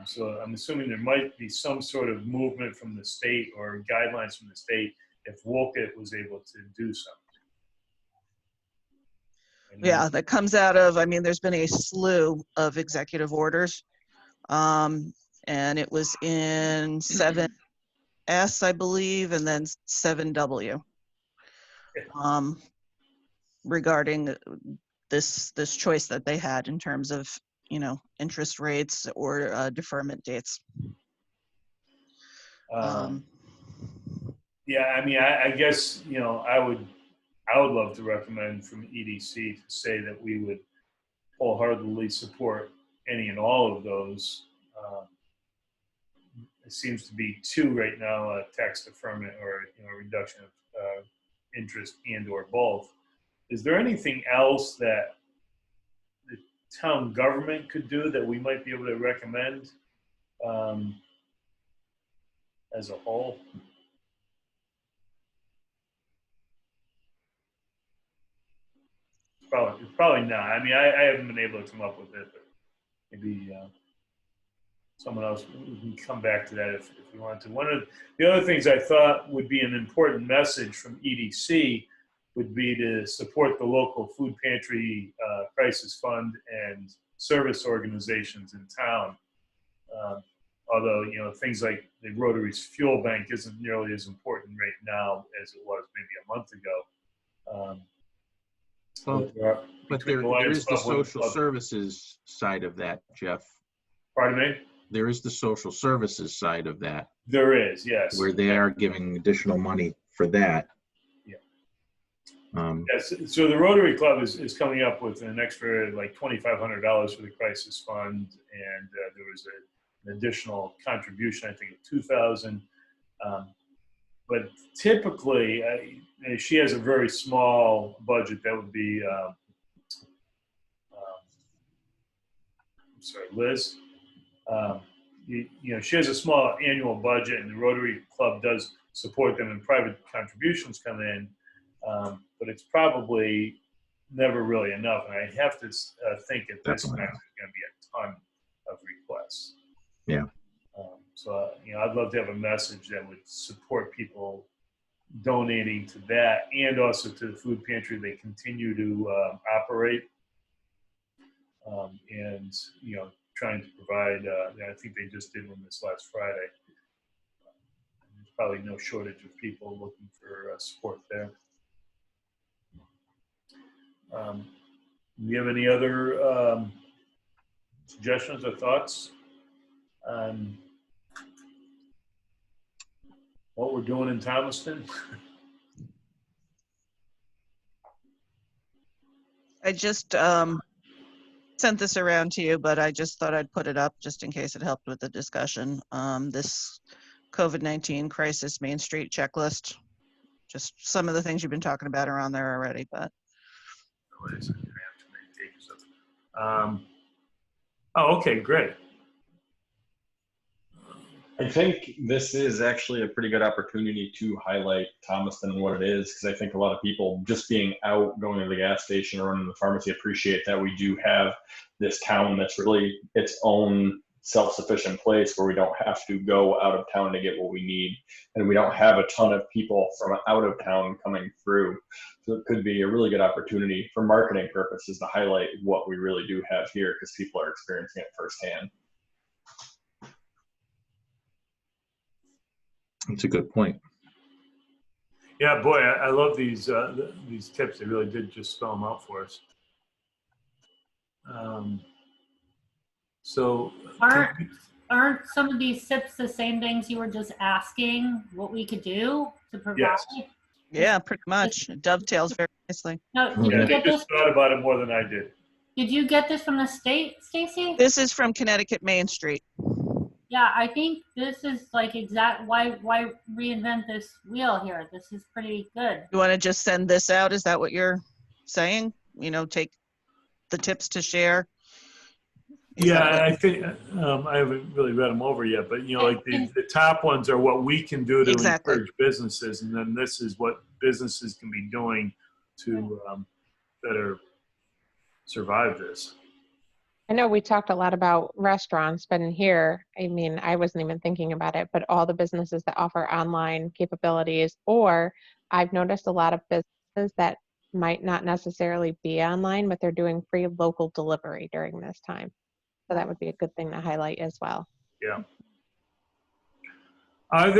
S2: So I'm assuming there might be some sort of movement from the state or guidelines from the state if Wolcott was able to do something.
S1: Yeah, that comes out of, I mean, there's been a slew of executive orders. And it was in 7S, I believe, and then 7W. Regarding this choice that they had in terms of, interest rates or deferment dates.
S2: Yeah, I mean, I guess, I would love to recommend from EDC to say that we would wholeheartedly support any and all of those. It seems to be two right now, tax deferment or reduction of interest and or both. Is there anything else that the town government could do that we might be able to recommend as a whole? Probably not. I mean, I haven't been able to come up with it, but maybe someone else, we can come back to that if we want to. One of the other things I thought would be an important message from EDC would be to support the local food pantry crisis fund and service organizations in town. Although, things like the Rotary's Fuel Bank isn't nearly as important right now as it was maybe a month ago.
S3: But there is the social services side of that, Jeff.
S2: Pardon me?
S3: There is the social services side of that.
S2: There is, yes.
S3: Where they are giving additional money for that.
S2: Yeah. Yes, so the Rotary Club is coming up with an extra like $2,500 for the crisis fund, and there was an additional contribution, I think, of $2,000. But typically, she has a very small budget. That would be, I'm sorry, Liz. She has a small annual budget, and the Rotary Club does support them, and private contributions come in, but it's probably never really enough. And I have to think at this time there's going to be a ton of requests.
S3: Yeah.
S2: So, I'd love to have a message that would support people donating to that and also to the food pantry they continue to operate. And, trying to provide, I think they just did one this last Friday. There's probably no shortage of people looking for support there. Do you have any other suggestions or thoughts on what we're doing in Thomaston?
S1: I just, sent this around to you, but I just thought I'd put it up just in case it helped with the discussion. This COVID-19 crisis Main Street checklist. Just some of the things you've been talking about are on there already, but.
S2: Oh, okay, great.
S8: I think this is actually a pretty good opportunity to highlight Thomaston and what it is, because I think a lot of people just being out, going to the gas station or running the pharmacy appreciate that we do have this town that's really its own self-sufficient place where we don't have to go out of town to get what we need, and we don't have a ton of people from out of town coming through. So it could be a really good opportunity for marketing purposes to highlight what we really do have here, because people are experiencing it firsthand.
S3: That's a good point.
S2: Yeah, boy, I love these tips. They really did just spell them out for us. So
S4: aren't some of these tips the same things you were just asking what we could do to provide?
S2: Yes.
S1: Yeah, pretty much. It dovetails very nicely.
S4: No, did
S2: Yeah,
S4: you
S2: they
S4: get this?
S2: just thought about it more than I did.
S4: Did you get this from the state, Stacy?
S1: This is from Connecticut Main Street.
S4: Yeah, I think this is like why reinvent this wheel here? This is pretty good.
S1: You want to just send this out? Is that what you're saying? You know, take the tips to share?
S2: Yeah, I think I haven't really read them over yet, but you know, like the top ones are what we can do to encourage businesses, and then this is what businesses can be doing to better survive this.
S6: I know we talked a lot about restaurants, but in here, I mean, I wasn't even thinking about it, but all the businesses that offer online capabilities, or I've noticed a lot of businesses that might not necessarily be online, but they're doing free local delivery during this time. So that would be a good thing to highlight as well.
S2: Yeah. Are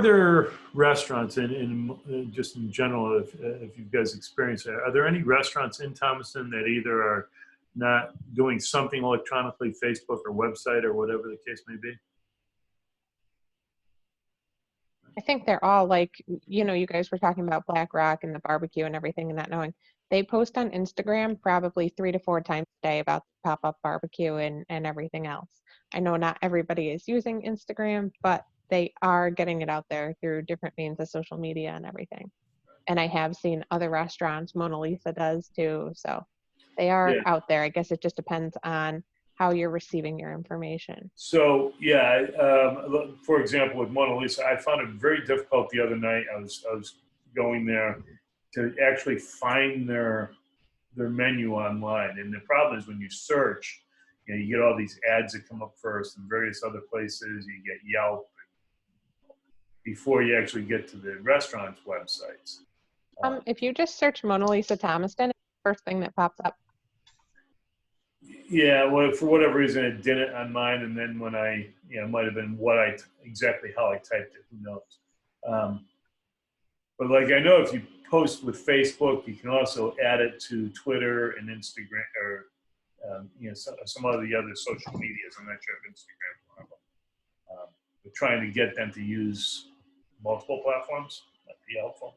S2: there restaurants in just in general, if you guys experience it, are there any restaurants in Thomaston that either are not doing something electronically, Facebook or website or whatever the case may be?
S6: I think they're all like, you know, you guys were talking about Black Rock and the barbecue and everything and not knowing. They post on Instagram probably 3 to 4 times a day about pop-up barbecue and everything else. I know not everybody is using Instagram, but they are getting it out there through different means of social media and everything. And I have seen other restaurants, Mona Lisa does too. So they are out there. I guess it just depends on how you're receiving your information.
S2: So yeah, for example, with Mona Lisa, I found it very difficult the other night. I was going there to actually find their menu online, and the problem is when you search, you know, you get all these ads that come up first in various other places. You get Yelp before you actually get to the restaurant's websites.
S6: If you just search Mona Lisa Thomaston, it's the first thing that pops up.
S2: Yeah, well, for whatever reason, it didn't on mine, and then when I, you know, it might have been exactly how I typed it. Who knows? But like I know if you post with Facebook, you can also add it to Twitter and Instagram, or you know, some of the other social medias. I'm not sure if Instagram is one of them. But trying to get them to use multiple platforms might be helpful.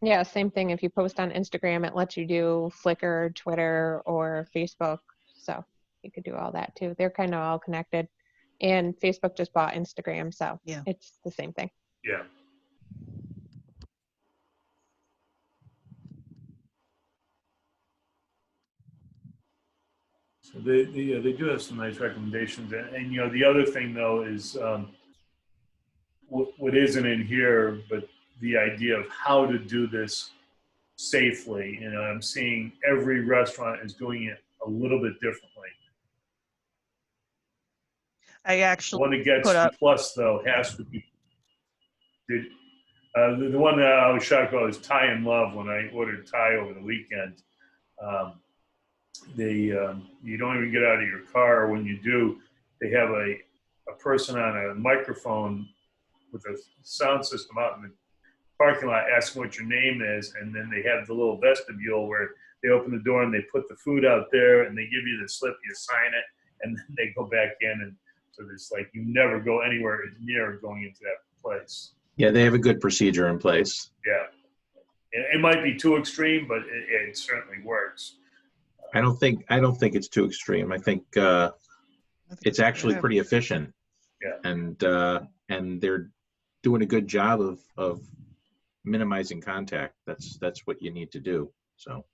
S6: Yeah, same thing. If you post on Instagram, it lets you do Flickr, Twitter, or Facebook. So you could do all that too. They're kind of all connected. And Facebook just bought Instagram, so
S1: yeah,
S6: it's the same thing.
S2: Yeah. So they do have some nice recommendations, and you know, the other thing though is what isn't in here, but the idea of how to do this safely. You know, I'm seeing every restaurant is doing it a little bit differently.
S1: I actually
S2: the one that gets the plus though has to be the one that I was shocked about is Thai and Love. When I ordered Thai over the weekend, you don't even get out of your car. When you do, they have a person on a microphone with a sound system out in the parking lot asking what your name is, and then they have the little vestibule where they open the door and they put the food out there and they give you the slip, you sign it, and then they go back in. And so there's like, you never go anywhere near going into that place.
S3: Yeah, they have a good procedure in place.
S2: Yeah. It might be too extreme, but it certainly works.
S3: I don't think it's too extreme. I think it's actually pretty efficient.
S2: Yeah.
S3: And they're doing a good job of minimizing contact. That's what you need to do. So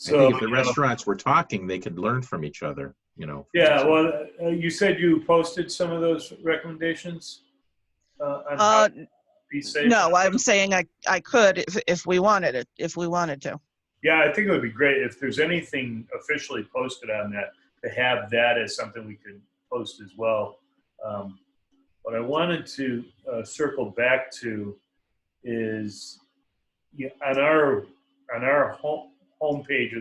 S3: I think if the restaurants were talking, they could learn from each other, you know.
S2: Yeah, well, you said you posted some of those recommendations on how to be safe.
S1: No, I'm saying I could if we wanted it, if we wanted to.
S2: Yeah, I think it would be great if there's anything officially posted on that, to have that as something we could post as well. What I wanted to circle back to is, on our homepage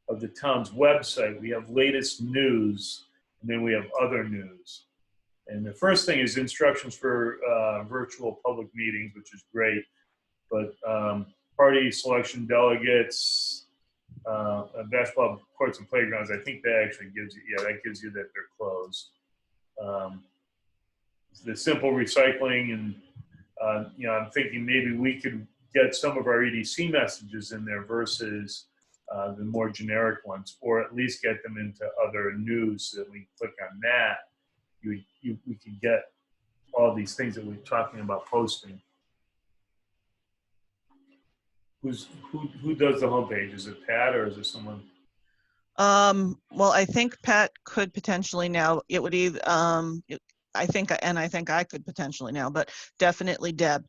S2: of the town's website, we have latest news, and then we have other news. And the first thing is instructions for virtual public meetings, which is great. But party selection, delegates, basketball courts and playgrounds, I think that actually gives you, that gives you that they're closed. The simple recycling, and I'm thinking maybe we could get some of our EDC messages in there versus the more generic ones, or at least get them into other news so that we click on that. We could get all these things that we're talking about posting. Who does the homepage? Is it Pat or is it someone?
S1: Well, I think Pat could potentially now. It would either I think I could potentially now, but definitely Deb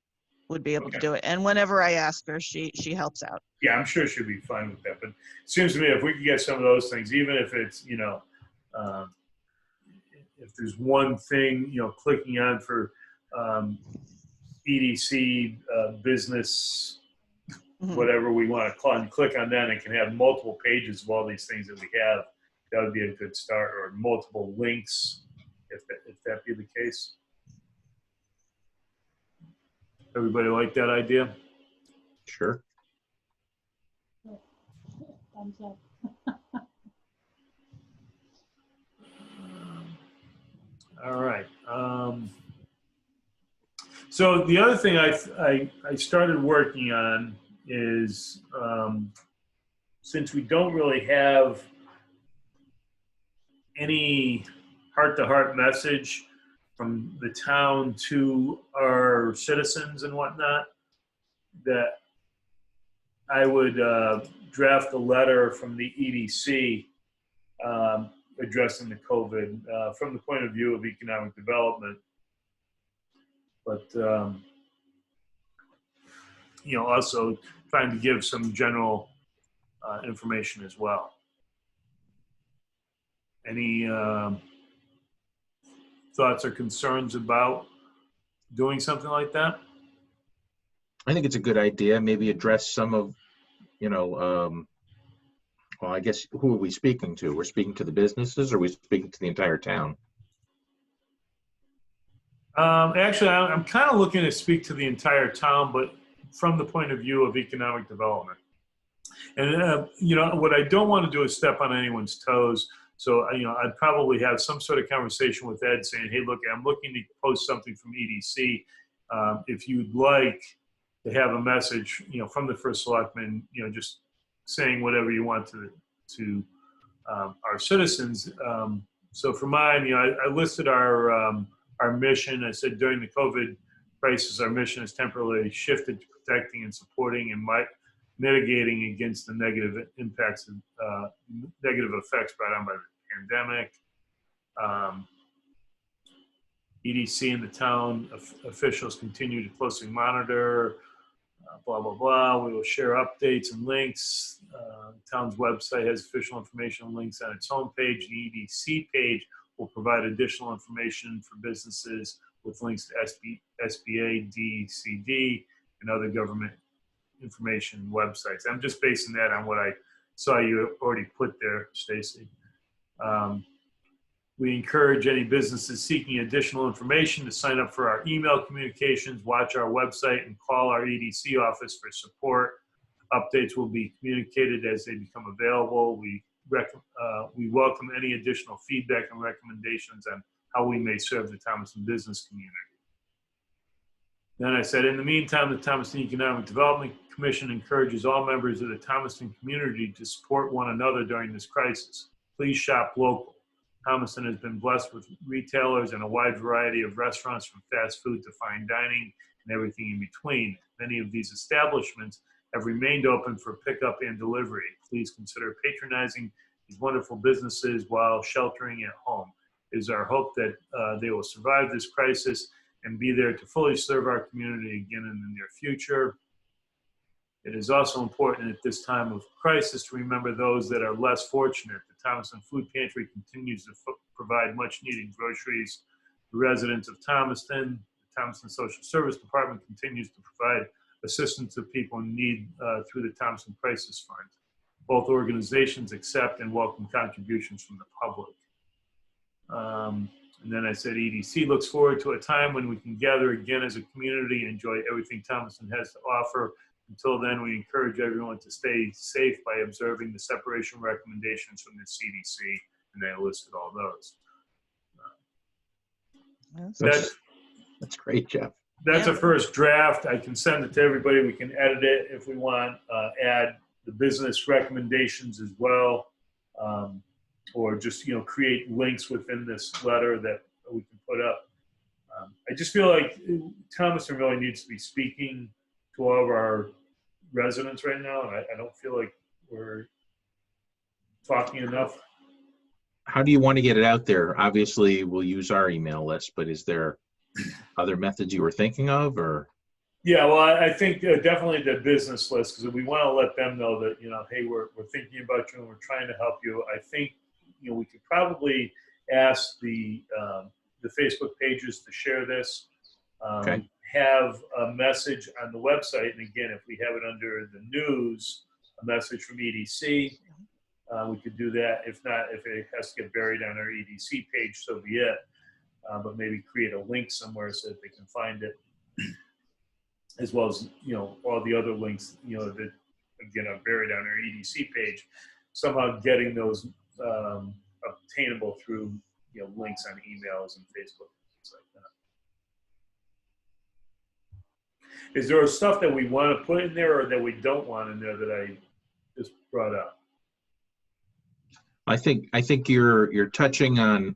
S1: would be able to do it. And whenever I ask her, she helps out.
S2: Yeah, I'm sure she'll be fine with that. But it seems to me if we could get some of those things, even if it's, if there's one thing, clicking on for EDC business, whatever we want to call, and click on that, and it can have multiple pages of all these things that we have. That would be a good start, or multiple links, if that be the case. Everybody like that idea?
S3: Sure.
S4: Thumbs up.
S2: All right. So the other thing I started working on is, since we don't really have any heart-to-heart message from the town to our citizens and whatnot, that I would draft a letter from the EDC addressing the COVID from the point of view of economic development. But, also trying to give some general information as well. Any thoughts or concerns about doing something like that?
S3: I think it's a good idea. Maybe address some of, well, I guess, who are we speaking to? We're speaking to the businesses, or are we speaking to the entire town?
S2: Actually, I'm kind of looking to speak to the entire town, but from the point of view of economic development. And, what I don't want to do is step on anyone's toes. So, I'd probably have some sort of conversation with Ed saying, hey, look, I'm looking to post something from EDC. If you'd like to have a message, from the first selectman, just saying whatever you want to our citizens. So for mine, I listed our mission. I said during the COVID crisis, our mission has temporarily shifted to protecting and supporting and mitigating against the negative impacts of negative effects brought on by the pandemic. EDC and the town officials continue to closely monitor, blah, blah, blah. We will share updates and links. The town's website has official information and links on its homepage. The EDC page will provide additional information for businesses with links to SBA, DCD, and other government information websites. I'm just basing that on what I saw you already put there, Stacy. We encourage any businesses seeking additional information to sign up for our email communications, watch our website, and call our EDC office for support. Updates will be communicated as they become available. We welcome any additional feedback and recommendations on how we may serve the Thomaston business community. Then I said, in the meantime, the Thomaston Economic Development Commission encourages all members of the Thomaston community to support one another during this crisis. Please shop local. Thomaston has been blessed with retailers and a wide variety of restaurants, from fast food to fine dining and everything in between. Many of these establishments have remained open for pickup and delivery. Please consider patronizing these wonderful businesses while sheltering at home. It is our hope that they will survive this crisis and be there to fully serve our community again in the near future. It is also important at this time of crisis to remember those that are less fortunate. The Thomaston Food Pantry continues to provide much needed groceries to residents of Thomaston. The Thomaston Social Service Department continues to provide assistance to people in need through the Thomaston Crisis Fund. Both organizations accept and welcome contributions from the public. And then I said, EDC looks forward to a time when we can gather again as a community and enjoy everything Thomaston has to offer. Until then, we encourage everyone to stay safe by observing the separation recommendations from the CDC, and they listed all those.
S3: That's great, Jeff.
S2: That's a first draft. I can send it to everybody. We can edit it if we want, add the business recommendations as well. Or just, create links within this letter that we can put up. I just feel like Thomaston really needs to be speaking to all of our residents right now, and I don't feel like we're talking enough.
S3: How do you want to get it out there? Obviously, we'll use our email list, but is there other methods you were thinking of, or?
S2: Yeah, well, I think definitely the business list, because we want to let them know that, hey, we're thinking about you and we're trying to help you. I think, we could probably ask the Facebook pages to share this.
S3: Okay.
S2: Have a message on the website, and again, if we have it under the news, a message from EDC, we could do that. If not, if it has to get buried on our EDC page, so be it. But maybe create a link somewhere so that they can find it, as well as all the other links that again are buried on our EDC page. Somehow getting those obtainable through links on emails and Facebook, things like that. Is there stuff that we want to put in there or that we don't want in there that I just brought up?
S3: I think you're touching on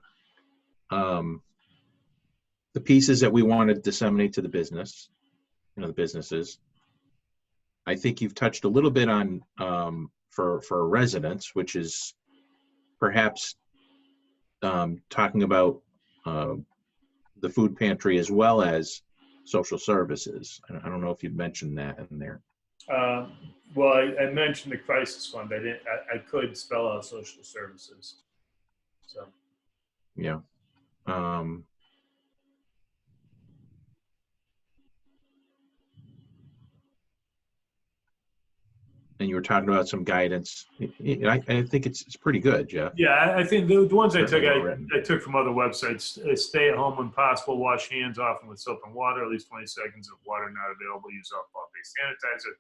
S3: the pieces that we want to disseminate to the business, the businesses. I think you've touched a little bit on for residents, which is perhaps talking about the food pantry as well as social services. I don't know if you'd mentioned that in there.
S2: Well, I mentioned the crisis fund. I could spell out social services. So.
S3: Yeah. And you were talking about some guidance. I think it's pretty good, Jeff.
S2: Yeah, I think the ones I took from other websites. Stay at home when possible. Wash hands often with soap and water. At least 20 seconds. If water not available, use alcohol-based sanitizer.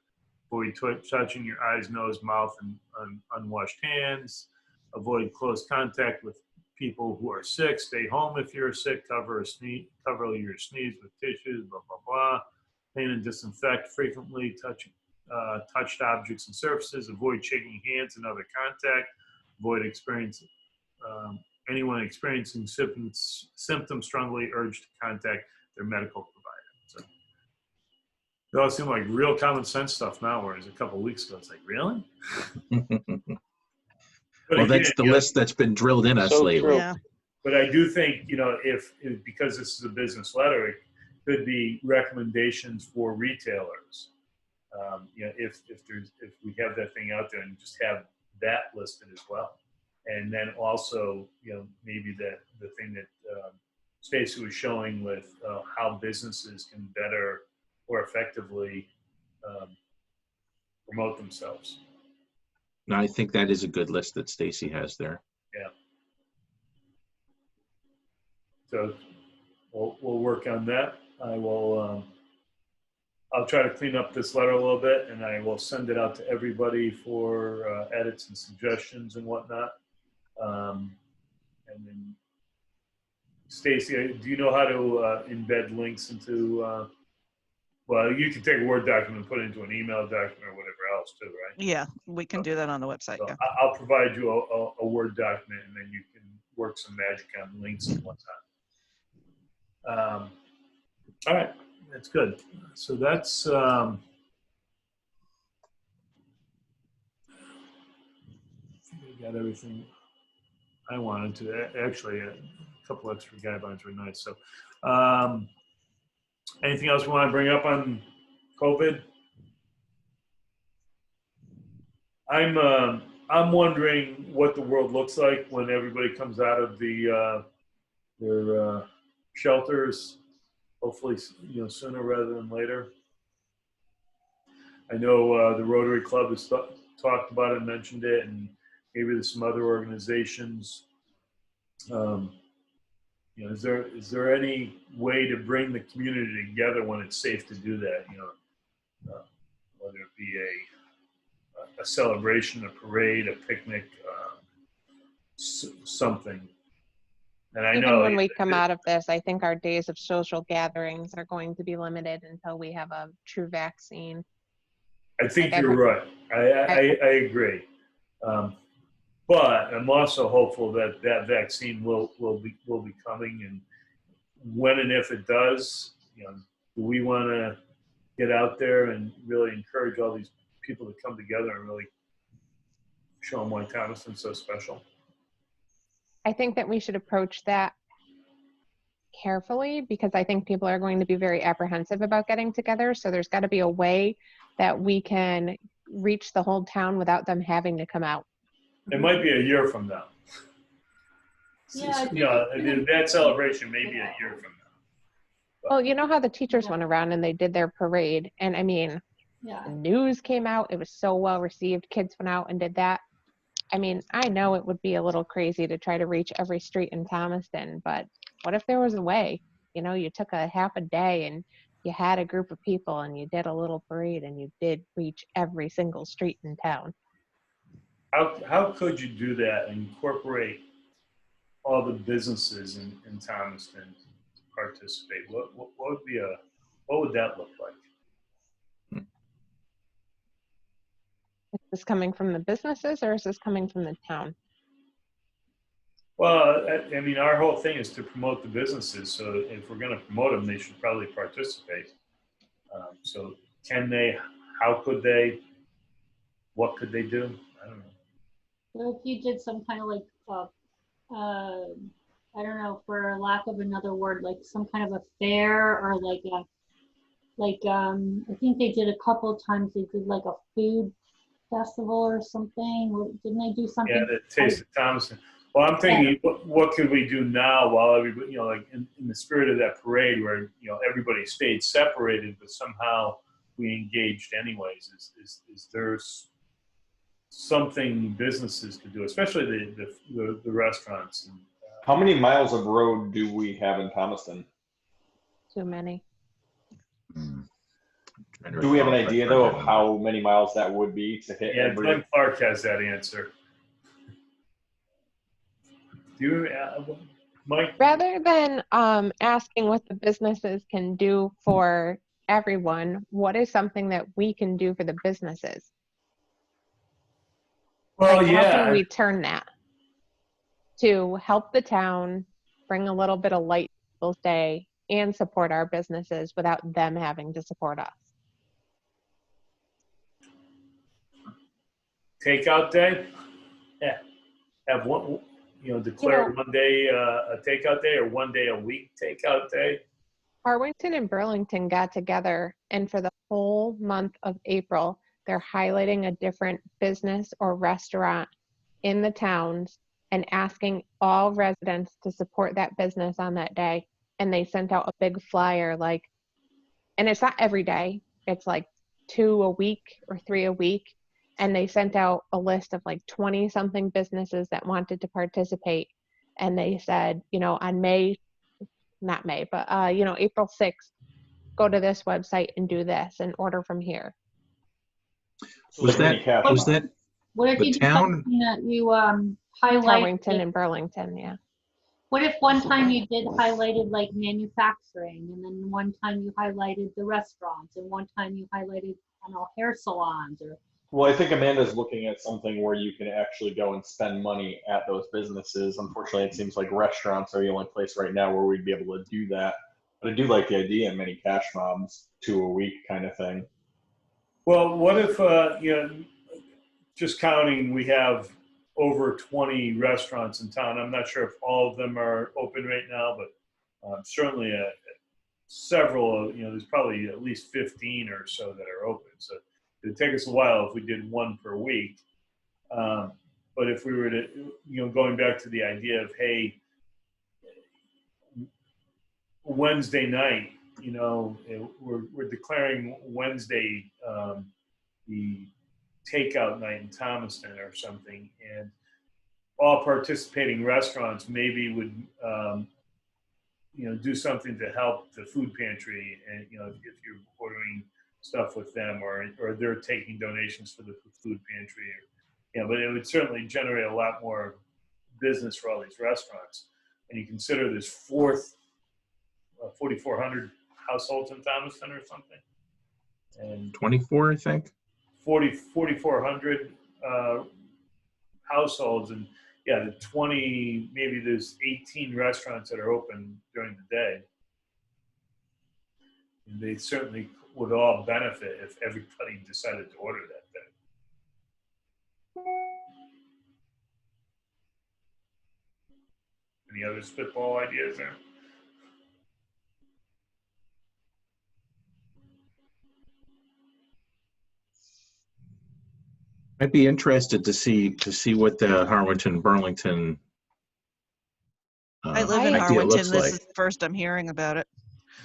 S2: Avoid touching your eyes, nose, mouth, and unwashed hands. Avoid close contact with people who are sick. Stay home if you're sick. Cover your sneeze with tissues. Blah blah blah. Clean and disinfect frequently. Touched objects and surfaces. Avoid shaking hands and other contact. Avoid anyone experiencing symptoms strongly urged to contact their medical provider. So they all seem like real common sense stuff now, whereas a couple of weeks ago it's like, really?
S3: Well, again, that's the list that's been drilled in us lately.
S1: Yeah.
S2: But I do think, if because this is a business letter, it could be recommendations for retailers. If we have that thing out there, and just have that listed as well, and then also maybe the thing that Stacy was showing with how businesses can better or effectively promote themselves.
S3: No, I think that is a good list that Stacy has there.
S2: Yeah. So we'll work on that. I will. I'll try to clean up this letter a little bit, and I will send it out to everybody for edits and suggestions and whatnot. And then, Stacy, do you know how to embed links into Well, you can take a Word document and put it into an email document or whatever else too, right?
S1: Yeah, we can do that on the website.
S2: So
S1: Yeah.
S2: I'll provide you a Word document, and then you can work some magic on links and whatnot. All right, that's good. So that's I think I got everything I wanted to. Actually, a couple extra guidelines were nice. So, anything else we want to bring up on COVID? I'm wondering what the world looks like when everybody comes out of their shelters. Hopefully, sooner rather than later. I know the Rotary Club has talked about it, mentioned it, and maybe there's some other organizations. Is there any way to bring the community together when it's safe to do that? Whether it be a celebration, a parade, a picnic, something. And I
S6: Even
S2: know
S6: when we come out of this, I think our days of social gatherings are going to be limited until we have a true vaccine.
S2: I think you're right. I agree. But I'm also hopeful that that vaccine will be coming, and when and if it does, do we want to get out there and really encourage all these people to come together and really show them why Thomaston's so special?
S6: I think that we should approach that carefully, because I think people are going to be very apprehensive about getting together. So there's got to be a way that we can reach the whole town without them having to come out.
S2: It might be a year from now.
S4: Yeah,
S2: that celebration may be a year from now.
S6: Well, you know how the teachers went around and they did their parade, and I mean, the news came out, it was so well received, kids went out and did that. I mean, I know it would be a little crazy to try to reach every street in Thomaston, but what if there was a way? You took a half a day and you had a group of people and you did a little parade and you did reach every single street in town.
S2: How could you do that and incorporate all the businesses in Thomaston to participate? What would that look like?
S6: Is this coming from the businesses or is this coming from the town?
S2: Well, I mean, our whole thing is to promote the businesses. So if we're going to promote them, they should probably participate. So can they? How could they? What could they do? I don't know.
S4: Well, if you did some kind of like, I don't know, for lack of another word, like some kind of a fair, or I think they did a couple of times. They did like a food festival or something. Didn't they do something?
S2: Yeah, the Taste of Thomaston. Well, I'm thinking, what could we do now while everybody, like in the spirit of that parade where, everybody stayed separated, but somehow we engaged anyways? Is there something businesses could do, especially the restaurants? And,
S8: how many miles of road do we have in Thomaston?
S6: Too many.
S8: Do we have an idea, though, of how many miles that would be to hit?
S2: Yeah, Glenn Clark has that answer. Do you, Mike?
S6: Rather than asking what the businesses can do for everyone, what is something that we can do for the businesses?
S2: Well,
S6: How
S2: yeah.
S6: can we turn that to help the town, bring a little bit of light to people's day, and support our businesses without them having to support us?
S2: Takeout day? Yeah. Have one, declare one day a takeout day, or 1 day a week takeout day.
S6: Harwington and Burlington got together, and for the whole month of April, they're highlighting a different business or restaurant in the towns and asking all residents to support that business on that day. And they sent out a big flyer, and it's not every day, it's like 2 a week or 3 a week. And they sent out a list of 20 something businesses that wanted to participate. And they said, on April 6th, go to this website and do this and order from here.
S3: Was that
S4: What if
S3: the
S4: you do
S3: town?
S4: something that you highlight?
S6: Harwington and Burlington, yeah.
S4: What if one time you did highlighted like manufacturing, and then one time you highlighted the restaurants, and one time you highlighted, I don't know, hair salons or.
S8: Well, I think Amanda's looking at something where you can actually go and spend money at those businesses. Unfortunately, it seems like restaurants are the only place right now where we'd be able to do that. But I do like the idea of mini cash mobs, 2 a week kind of thing.
S2: Well, what if, just counting, we have over 20 restaurants in town. I'm not sure if all of them are open right now, but certainly several, there's probably at least 15 or so that are open. So it'd take us a while if we did one per week. But if we were to, going back to the idea of, hey, Wednesday night, we're declaring Wednesday the takeout night in Thomaston or something, and all participating restaurants maybe would do something to help the food pantry, and if you're ordering stuff with them, or they're taking donations for the food pantry, but it would certainly generate a lot more business for all these restaurants. And you consider there's 4,400 households in Thomaston or something, and
S3: 24, I think.
S2: 4,400 households, and the 20, maybe there's 18 restaurants that are open during the day. And they certainly would all benefit if everybody decided to order that day. Any other spitball ideas there?
S3: I'd be interested to see what the Harwinton Burlington
S1: I live in
S3: idea
S1: Harwinton.
S3: looks
S1: This
S3: like.
S1: is the first I'm hearing about it.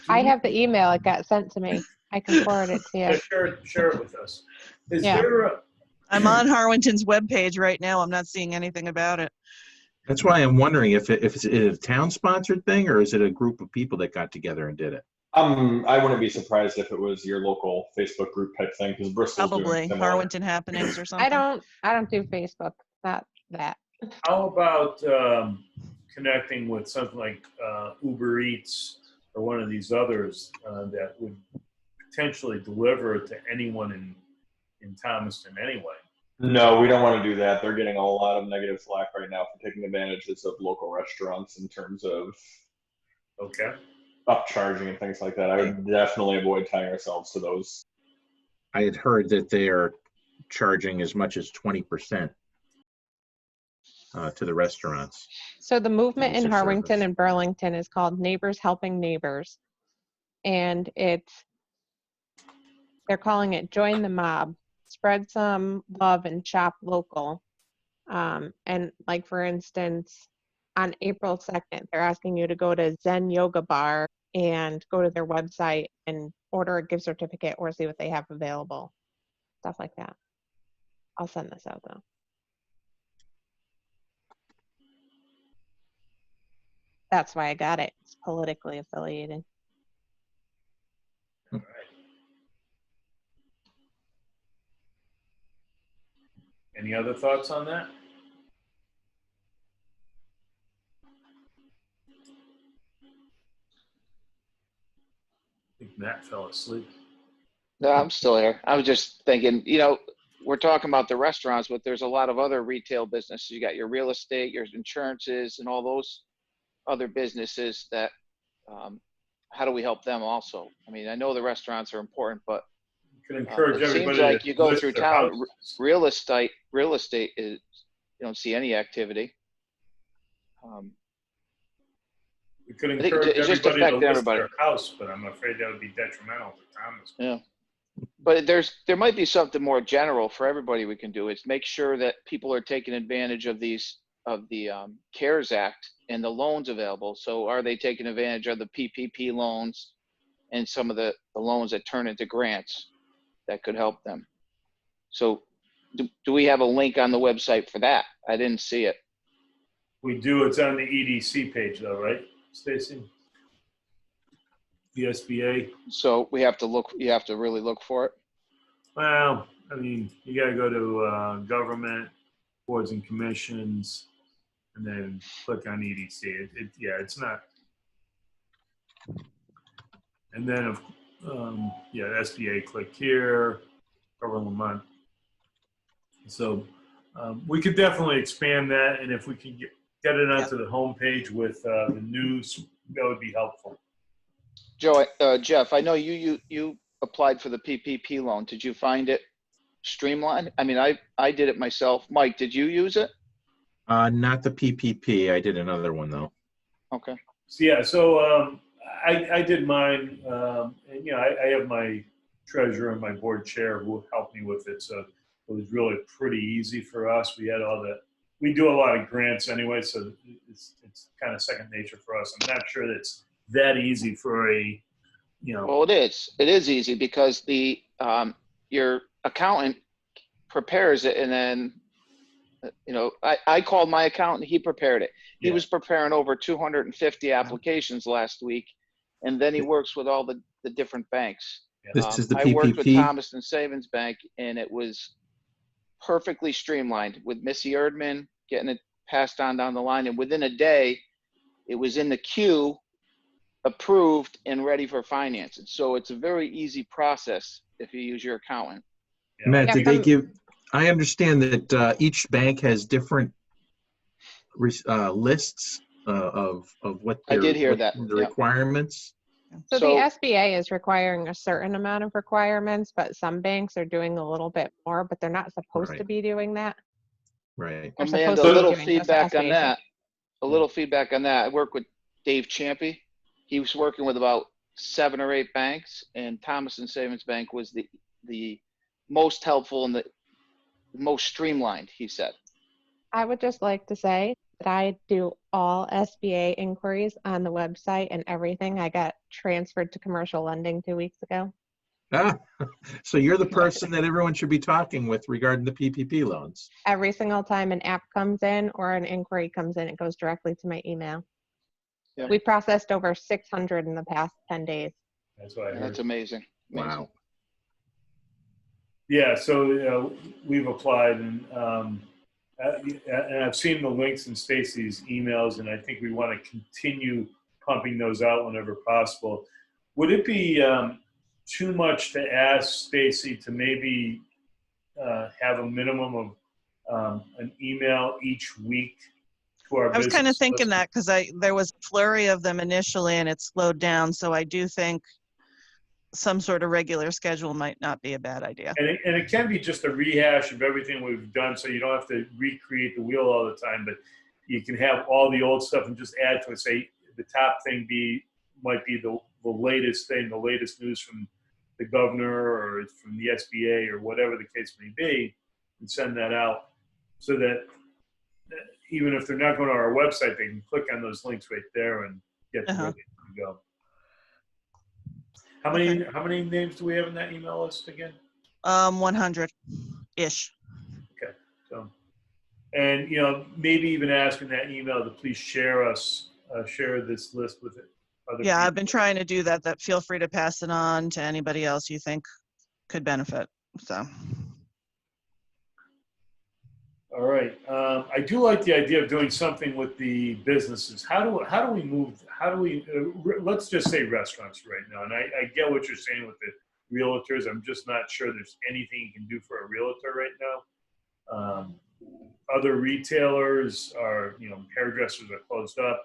S6: I have the email. It got sent to me. I can forward it to you.
S2: Yeah, share it with us. Is
S6: Yeah.
S2: there a,
S1: I'm on Harwinton's webpage right now. I'm not seeing anything about it.
S3: That's why I'm wondering if it's a town-sponsored thing, or is it a group of people that got together and did it?
S8: I wouldn't be surprised if it was your local Facebook group type thing, because Bristol's
S1: Probably
S8: doing similar.
S1: Harwinton happenings or something.
S6: I don't do Facebook. Not that.
S2: how about connecting with something like Uber Eats or one of these others that would potentially deliver to anyone in Thomaston anyway?
S8: No, we don't want to do that. They're getting a lot of negative flack right now for taking advantages of local restaurants in terms of
S2: Okay.
S8: upcharging and things like that. I would definitely avoid tying ourselves to those.
S3: I had heard that they are charging as much as 20% to the restaurants.
S6: So the movement in
S3: It's a
S6: Harwinton
S3: service.
S6: and Burlington is called Neighbors Helping Neighbors. And they're calling it Join the Mob. Spread some love and shop local. And like, for instance, on April 2nd, they're asking you to go to Zen Yoga Bar and go to their website and order a gift certificate or see what they have available. Stuff like that. I'll send this out though. That's why I got it. It's politically affiliated.
S2: All right. Any other thoughts on that? I think Matt fell asleep.
S5: No, I'm still here. I was just thinking, we're talking about the restaurants, but there's a lot of other retail businesses. You got your real estate, your insurances, and all those other businesses that, how do we help them also? I mean, I know the restaurants are important, but
S2: You can encourage
S5: it
S2: everybody
S5: seems like
S2: to
S5: you go
S2: list
S5: through
S2: their
S5: town,
S2: houses.
S5: real estate is, you don't see any activity.
S2: We could
S5: I think
S2: encourage
S5: it's just
S2: everybody to
S5: affecting
S2: list
S5: everybody.
S2: their house, but I'm afraid that would be detrimental to Thomas.
S5: Yeah. But there might be something more general for everybody we can do. Is make sure that people are taking advantage of the CARES Act and the loans available. So are they taking advantage of the PPP loans and some of the loans that turn into grants that could help them? So do we have a link on the website for that? I didn't see it.
S2: We do. It's on the EDC page, though, right, Stacy? The SBA.
S5: So we have to look. You have to really look for it.
S2: Well, I mean, you got to go to government, boards and commissions, and then click on EDC. Yeah, it's not. And then, yeah, SBA, click here, cover Lamont. So we could definitely expand that, and if we can get it onto the homepage with the news, that would be helpful.
S5: Joe, Jeff, I know you applied for the PPP loan. Did you find it streamlined? I mean, I did it myself. Mike, did you use it?
S3: Not the PPP. I did another one though.
S5: Okay.
S2: So yeah, I did mine, and you know, I have my treasurer and my board chair who helped me with it, so it was really pretty easy for us. We had we do a lot of grants anyway, so it's kind of second nature for us. I'm not sure that's that easy for a, you know.
S5: Well, it is. It is easy because the your accountant prepares it, and then you know, I called my accountant. He prepared it. He was preparing over 250 applications last week, and then he works with all the different banks.
S3: This is the PPP.
S5: I worked with Thomaston Savings Bank, and it was perfectly streamlined with Missy Erdman getting it passed on down the line, and within a day, it was in the queue, approved, and ready for financing. So it's a very easy process if you use your accountant.
S3: Matt, did they give? I understand that each bank has different lists of what
S5: I did hear
S3: what
S5: that.
S3: the requirements.
S6: So the SBA is requiring a certain amount of requirements, but some banks are doing a little bit more, but they're not supposed to be doing that.
S3: Right.
S5: Amanda, a little feedback on that. A little feedback on that. I work with Dave Champy. He was working with about 7 or 8 banks, and Thomaston Savings Bank was the most helpful and the most streamlined, he said.
S6: I would just like to say that I do all SBA inquiries on the website and everything. I got transferred to commercial lending 2 weeks ago.
S3: So you're the person that everyone should be talking with regarding the PPP loans.
S6: Every single time an app comes in or an inquiry comes in, it goes directly to my email.
S5: Yeah.
S6: We processed over 600 in the past 10 days.
S2: That's what I heard.
S5: That's amazing.
S3: Wow.
S2: Yeah, so you know, we've applied, and I've seen the links in Stacy's emails, and I think we want to continue pumping those out whenever possible. Would it be too much to ask Stacy to maybe have a minimum of an email each week to our business?
S1: I was kind of thinking
S2: list?
S1: that because there was a flurry of them initially and it slowed down. So I do think some sort of regular schedule might not be a bad idea.
S2: And it can be just a rehash of everything we've done, so you don't have to recreate the wheel all the time, but you can have all the old stuff and just add to it. Say the top thing might be the latest thing, the latest news from the governor or from the SBA or whatever the case may be, and send that out so that even if they're not going to our website, they can click on those links right there and get to where they need to go. How many names do we have in that email list again?
S1: 100-ish.
S2: Okay, so, and you know, maybe even ask in that email to please share this list with other people.
S1: I've been trying to do that. Feel free to pass it on to anybody else you think could benefit. So.
S2: All right. I do like the idea of doing something with the businesses. How do we let's just say restaurants right now. And I get what you're saying with the realtors. I'm just not sure there's anything you can do for a realtor right now. Other retailers are, you know, hairdressers are closed up.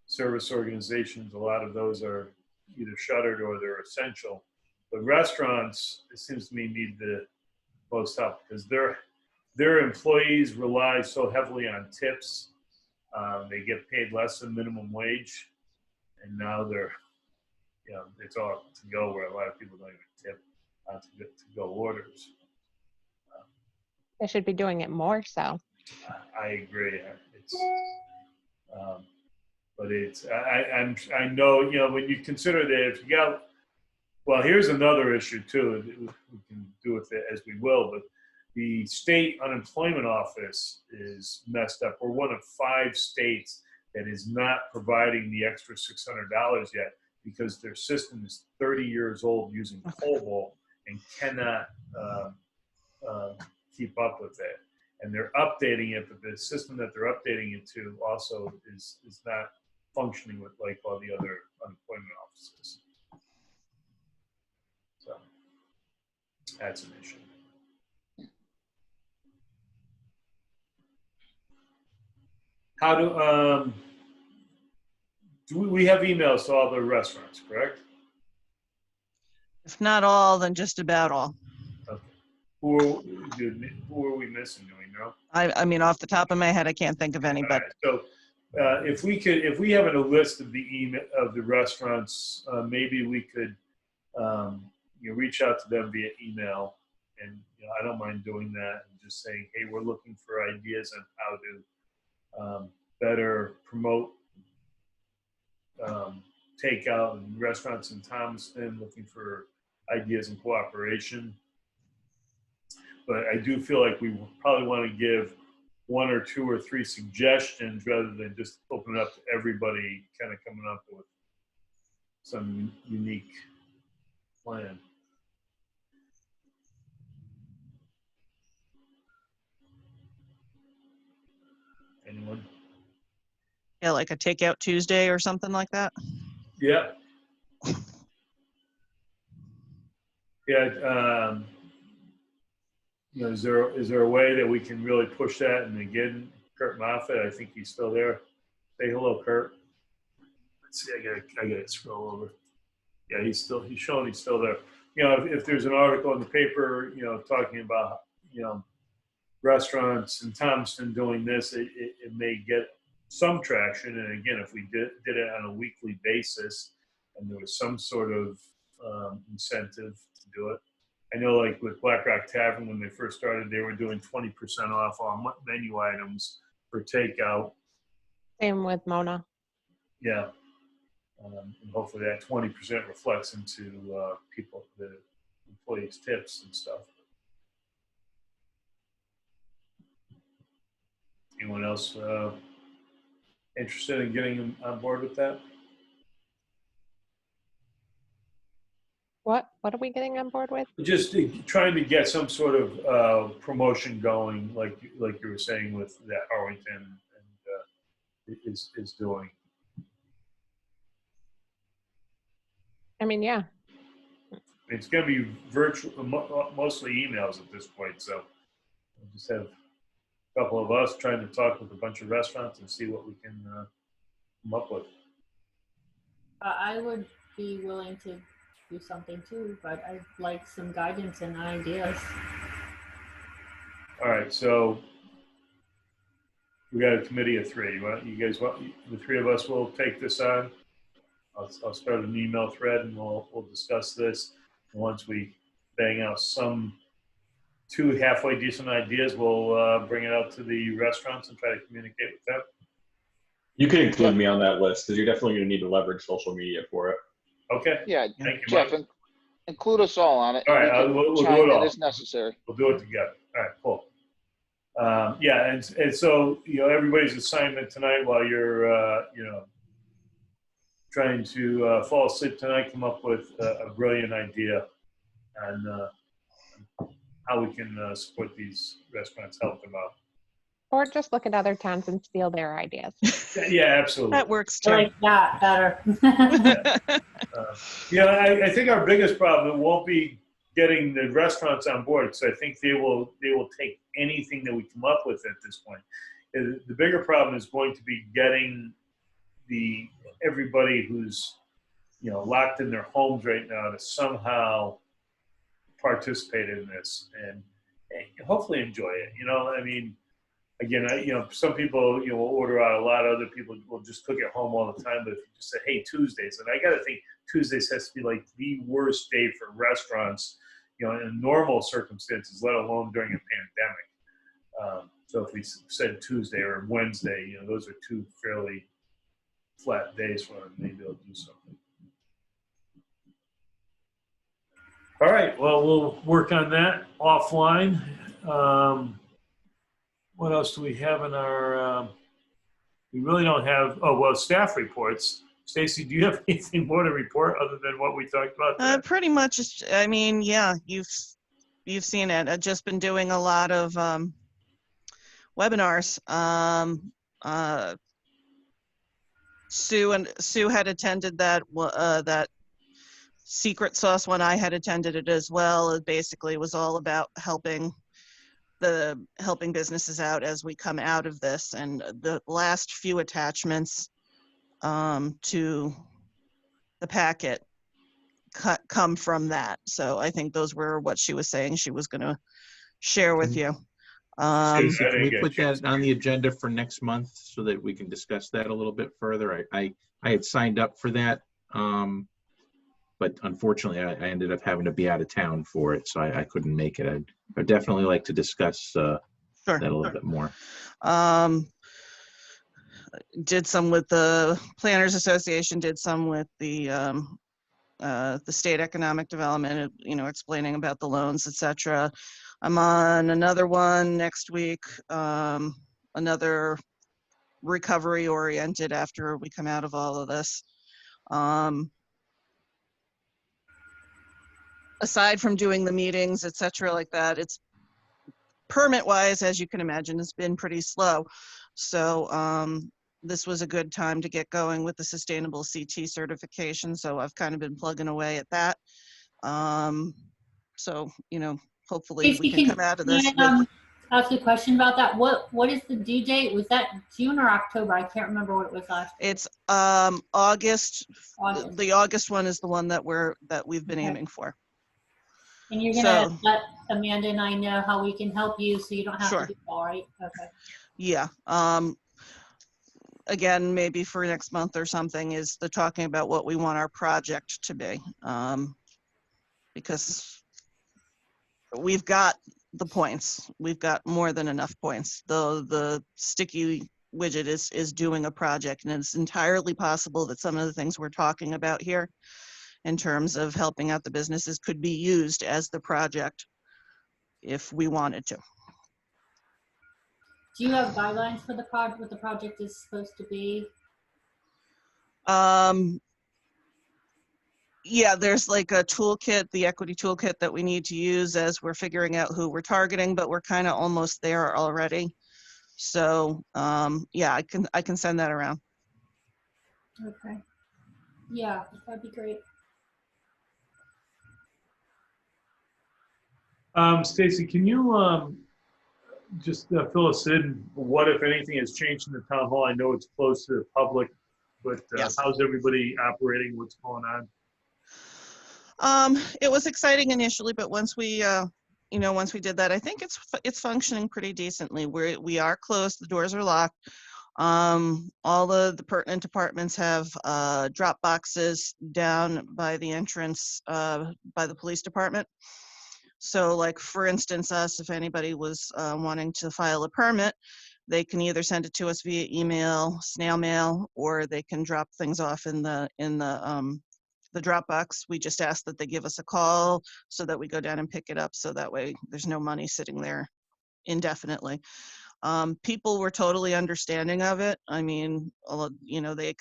S2: Service organizations, a lot of those are either shuttered or they're essential. But restaurants, it seems to me, need the most help because their employees rely so heavily on tips. They get paid less than minimum wage, and now it's all to go where a lot of people don't even tip to go orders.
S6: They should be doing it more so.
S2: I agree. But I know, you know, when you consider that if you got, well, here's another issue too. We can do with it as we will, but the state unemployment office is messed up. We're one of 5 states that is not providing the extra $600 yet because their system is 30 years old using COBOL and cannot keep up with it. and they're updating it, but the system that they're updating it to also is not functioning with like all the other unemployment offices. So that's an issue. How do we have emails to all the restaurants, correct?
S1: If not all, then just about all.
S2: Okay. Who are we missing? Do we know?
S1: I mean, off the top of my head, I can't think of any, but.
S2: Right, so if we have a list of the email of the restaurants, maybe we could reach out to them via email, and I don't mind doing that and just saying, hey, we're looking for ideas on how to better promote takeout and restaurants in Thomaston, looking for ideas and cooperation. But I do feel like we probably want to give 1 or 2 or 3 suggestions rather than just open it up to everybody kind of coming up with some unique plan. Anyone?
S1: Yeah, like a takeout Tuesday or something like that.
S2: Yeah. Yeah. Is there a way that we can really push that? And again, Kurt Moffat, I think he's still there. Say hello, Kurt. Let's see. I gotta scroll over. Yeah, he's still there. If there's an article in the paper, talking about restaurants in Thomaston doing this, it may get some traction. And again, if we did it on a weekly basis, and there was some sort of incentive to do it. I know, like with Black Rock Tavern, when they first started, they were doing 20% off on menu items for takeout.
S6: Same with Mona.
S2: Yeah. And hopefully that 20% reflects into the employees' tips and stuff. Anyone else interested in getting on board with that?
S6: What are we getting on board with?
S2: Just trying to get some sort of promotion going, like you were saying with that Arlington is doing.
S6: I mean, yeah.
S2: It's going to be virtual, mostly emails at this point. So we'll just have a couple of us trying to talk with a bunch of restaurants and see what we can come up with.
S4: I would be willing to do something too, but I'd like some guidance and ideas.
S2: All right, so we got a committee of 3. The 3 of us will take this on. I'll start an email thread and we'll discuss this. And once we bang out some 2 halfway decent ideas, we'll bring it out to the restaurants and try to communicate with them.
S8: You can include me on that list because you're definitely going to need to leverage social media for it.
S2: Okay.
S5: Yeah,
S2: thank you,
S5: Jeff,
S2: Mike.
S5: include us all on it.
S2: All right, we'll do it all.
S5: As necessary.
S2: We'll do it together. All right, cool. Yeah, and so everybody's assignment tonight while you're trying to fall asleep tonight, come up with a brilliant idea on how we can support these restaurants, help them out.
S6: Or just look at other towns and steal their ideas.
S2: Yeah, absolutely.
S1: That works
S4: I
S1: too.
S4: like that better.
S2: I think our biggest problem won't be getting the restaurants on board. So I think they will take anything that we come up with at this point. The bigger problem is going to be getting everybody who's locked in their homes right now to somehow participate in this and hopefully enjoy it. I mean, again, some people will order out a lot. Other people will just cook at home all the time. But if you just say, hey, Tuesdays, and I got to think Tuesdays has to be like the worst day for restaurants, in normal circumstances, let alone during a pandemic. So if we said Tuesday or Wednesday, those are 2 fairly flat days for them. Maybe they'll do something. All right. Well, we'll work on that offline. What else do we have in our? We really don't have. Oh well, staff reports. Stacy, do you have anything more to report other than what we talked about today?
S1: Pretty much. I mean, yeah, you've seen it. I've just been doing a lot of webinars. Sue had attended that that secret sauce one. I had attended it as well. It basically was all about helping businesses out as we come out of this, and the last few attachments to the packet come from that. So I think those were what she was saying she was going to share with you.
S3: Stacy, can we put that on the agenda for next month so that we can discuss that a little bit further? I had signed up for that, but unfortunately I ended up having to be out of town for it, so I couldn't make it. I'd definitely like to discuss
S1: Sure.
S3: that a little bit more.
S1: Did some with the Planners Association, did some with the state economic development, explaining about the loans, etc. I'm on another one next week, another recovery oriented after we come out of all of this. Aside from doing the meetings, etc. like that, it's permit wise, as you can imagine, it's been pretty slow. So this was a good time to get going with the sustainable CT certification. So I've kind of been plugging away at that. So, hopefully we can come out of this.
S4: Ask you a question about that. What is the due date? Was that June or October? I can't remember what it was last year.
S1: It's August. The August one is the one that we've been aiming for.
S4: And you're gonna let Amanda and I know how we can help you, so you don't have to do it all, right? Okay.
S1: Yeah. Again, maybe for next month or something, is the talking about what we want our project to be, because we've got the points. We've got more than enough points. The sticky widget is doing a project, and it's entirely possible that some of the things we're talking about here in terms of helping out the businesses could be used as the project if we wanted to.
S4: Do you have guidelines for the project, what the project is supposed to be?
S1: Yeah, there's like a toolkit, the equity toolkit that we need to use as we're figuring out who we're targeting, but we're kind of almost there already. So yeah, I can send that around.
S4: Okay. Yeah, that'd be great.
S2: Stacy, can you just fill us in? What, if anything, has changed in the town hall? I know it's closed to the public, but
S1: Yes.
S2: How's everybody operating? What's going on?
S1: It was exciting initially, but once we once we did that, I think it's functioning pretty decently. We are closed, the doors are locked. All the pertinent departments have drop boxes down by the entrance by the police department. So like, for instance, if anybody was wanting to file a permit, they can either send it to us via email, snail mail, or they can drop things off in the Dropbox. We just ask that they give us a call so that we go down and pick it up, so that way there's no money sitting there indefinitely. People were totally understanding of it. I mean, they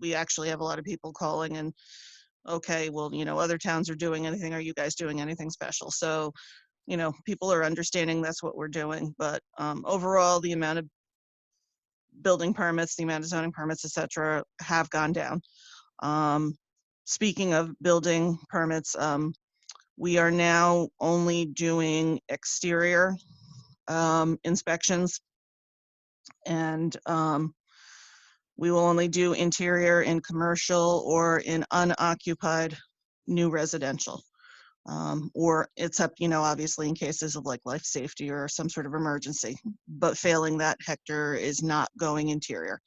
S1: we actually have a lot of people calling and, okay, well, other towns are doing anything. Are you guys doing anything special? So, people are understanding that's what we're doing. But overall, the amount of building permits, the amount of zoning permits, et cetera, have gone down. Speaking of building permits, we are now only doing exterior inspections, and we will only do interior in commercial or in unoccupied new residential, or except, obviously in cases of like life safety or some sort of emergency. But failing that, Hector is not going interior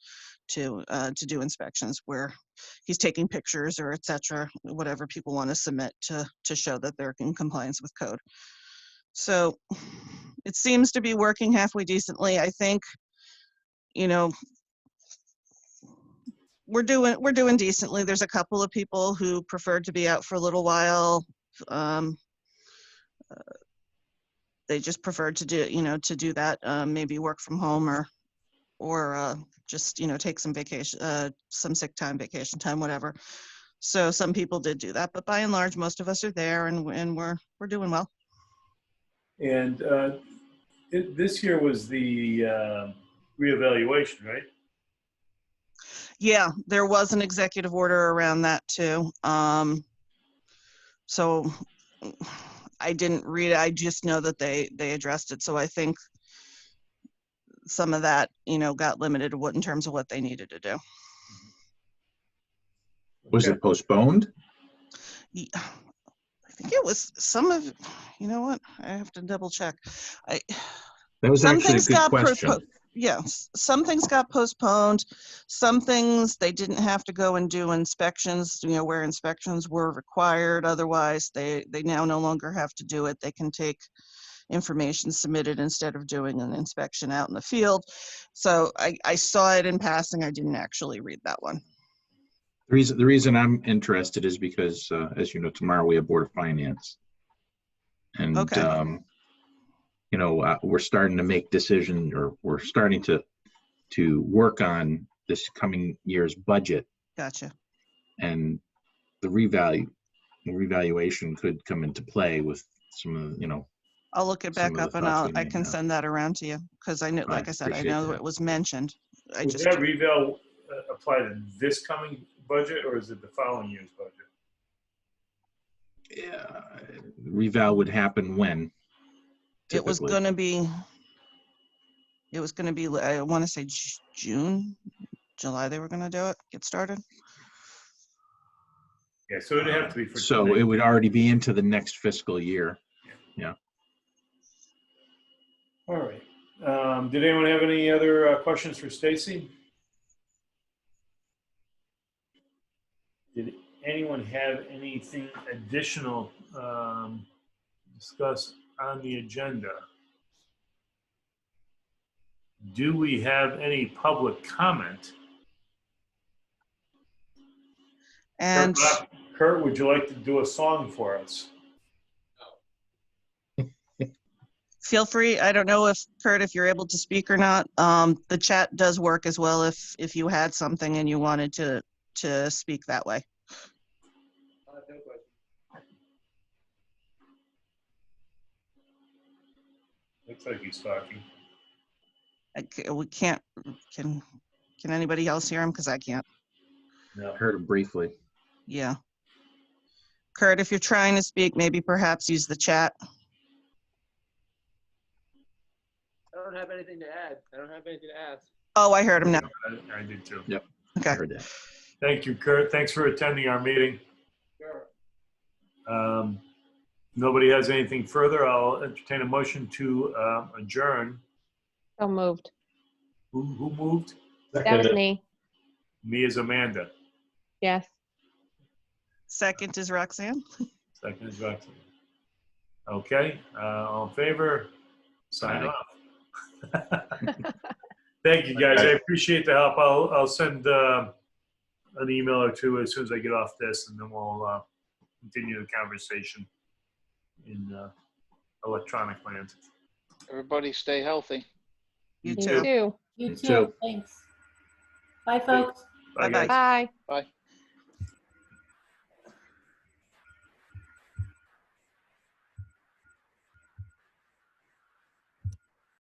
S1: to do inspections where he's taking pictures or etc., whatever people want to submit to show that they're in compliance with code. So it seems to be working halfway decently. I think, we're doing decently. There's a couple of people who preferred to be out for a little while. They just preferred to do that, maybe work from home or just take some vacation, some sick time, vacation time, whatever. So some people did do that, but by and large, most of us are there, and we're doing well.
S2: And This year was the reevaluation, right?
S1: Yeah, there was an executive order around that too. So I didn't read it. I just know that they addressed it. So I think some of that, got limited in terms of what they needed to do.
S3: Was it postponed?
S1: Yeah, I think it was some of, you know what? I have to double check.
S3: That was
S1: Some
S3: actually a
S1: things
S3: good
S1: got
S3: question.
S1: some things got postponed. Some things they didn't have to go and do inspections, where inspections were required. Otherwise, they now no longer have to do it. They can take information submitted instead of doing an inspection out in the field. So I saw it in passing. I didn't actually read that one.
S3: The reason I'm interested is because, as you know, tomorrow we have Board of Finance. And,
S1: Okay.
S3: we're starting to make decisions, or we're starting to work on this coming year's budget.
S1: Gotcha.
S3: And the revaluation could come into play with some of,
S1: I'll look it
S3: some
S1: back
S3: of the
S1: up and
S3: thoughts we
S1: I
S3: may
S1: can
S3: have.
S1: send that around to you because I know, like I said, I
S3: appreciate
S1: know
S3: that.
S1: it was mentioned.
S2: Would that reval apply to this coming budget, or is it the following year's budget?
S3: Yeah, reval would happen when?
S1: It was
S3: Typically.
S1: going to be, I want to say June, July, they were going to do it, get started.
S2: Yeah, so it'd have to be for.
S3: So
S2: tonight.
S3: it would already be into the next fiscal year. Yeah.
S2: All right. Did anyone have any other questions for Stacy? Did anyone have anything additional discussed on the agenda? Do we have any public comment?
S1: And
S2: Kurt, would you like to do a song for us?
S1: feel free. I don't know if Kurt, if you're able to speak or not. The chat does work as well if you had something and you wanted to speak that way.
S2: Looks like he's talking.
S1: We can't. Can anybody else hear him? Because I can't.
S2: No.
S3: Heard him briefly.
S1: Yeah. Kurt, if you're trying to speak, maybe perhaps use the chat.
S9: I don't have anything to add. I don't have anything to ask.
S1: Oh, I heard him now.
S2: I did too.
S3: Yep.
S1: Okay.
S3: I heard that.
S2: Thank you, Kurt. Thanks for attending our meeting.
S9: Sure.
S2: Nobody has anything further. I'll entertain a motion to adjourn.
S6: So moved.
S2: Who moved?
S6: That was me.
S2: Me as Amanda.
S6: Yes.
S1: Second is Roxanne.
S2: Second is Roxanne. Okay, all in favor? Sign
S3: Aye.
S2: off. Thank you, guys. I appreciate the help. I'll send an email or two as soon as I get off this, and then we'll continue the conversation in electronic land.
S5: Everybody stay healthy.
S1: You
S6: You
S1: too.
S6: too.
S4: You
S3: You
S4: too.
S3: too.
S4: Thanks. Bye, folks.
S2: Bye,
S1: Bye-bye.
S2: guys.
S6: Bye.
S5: Bye.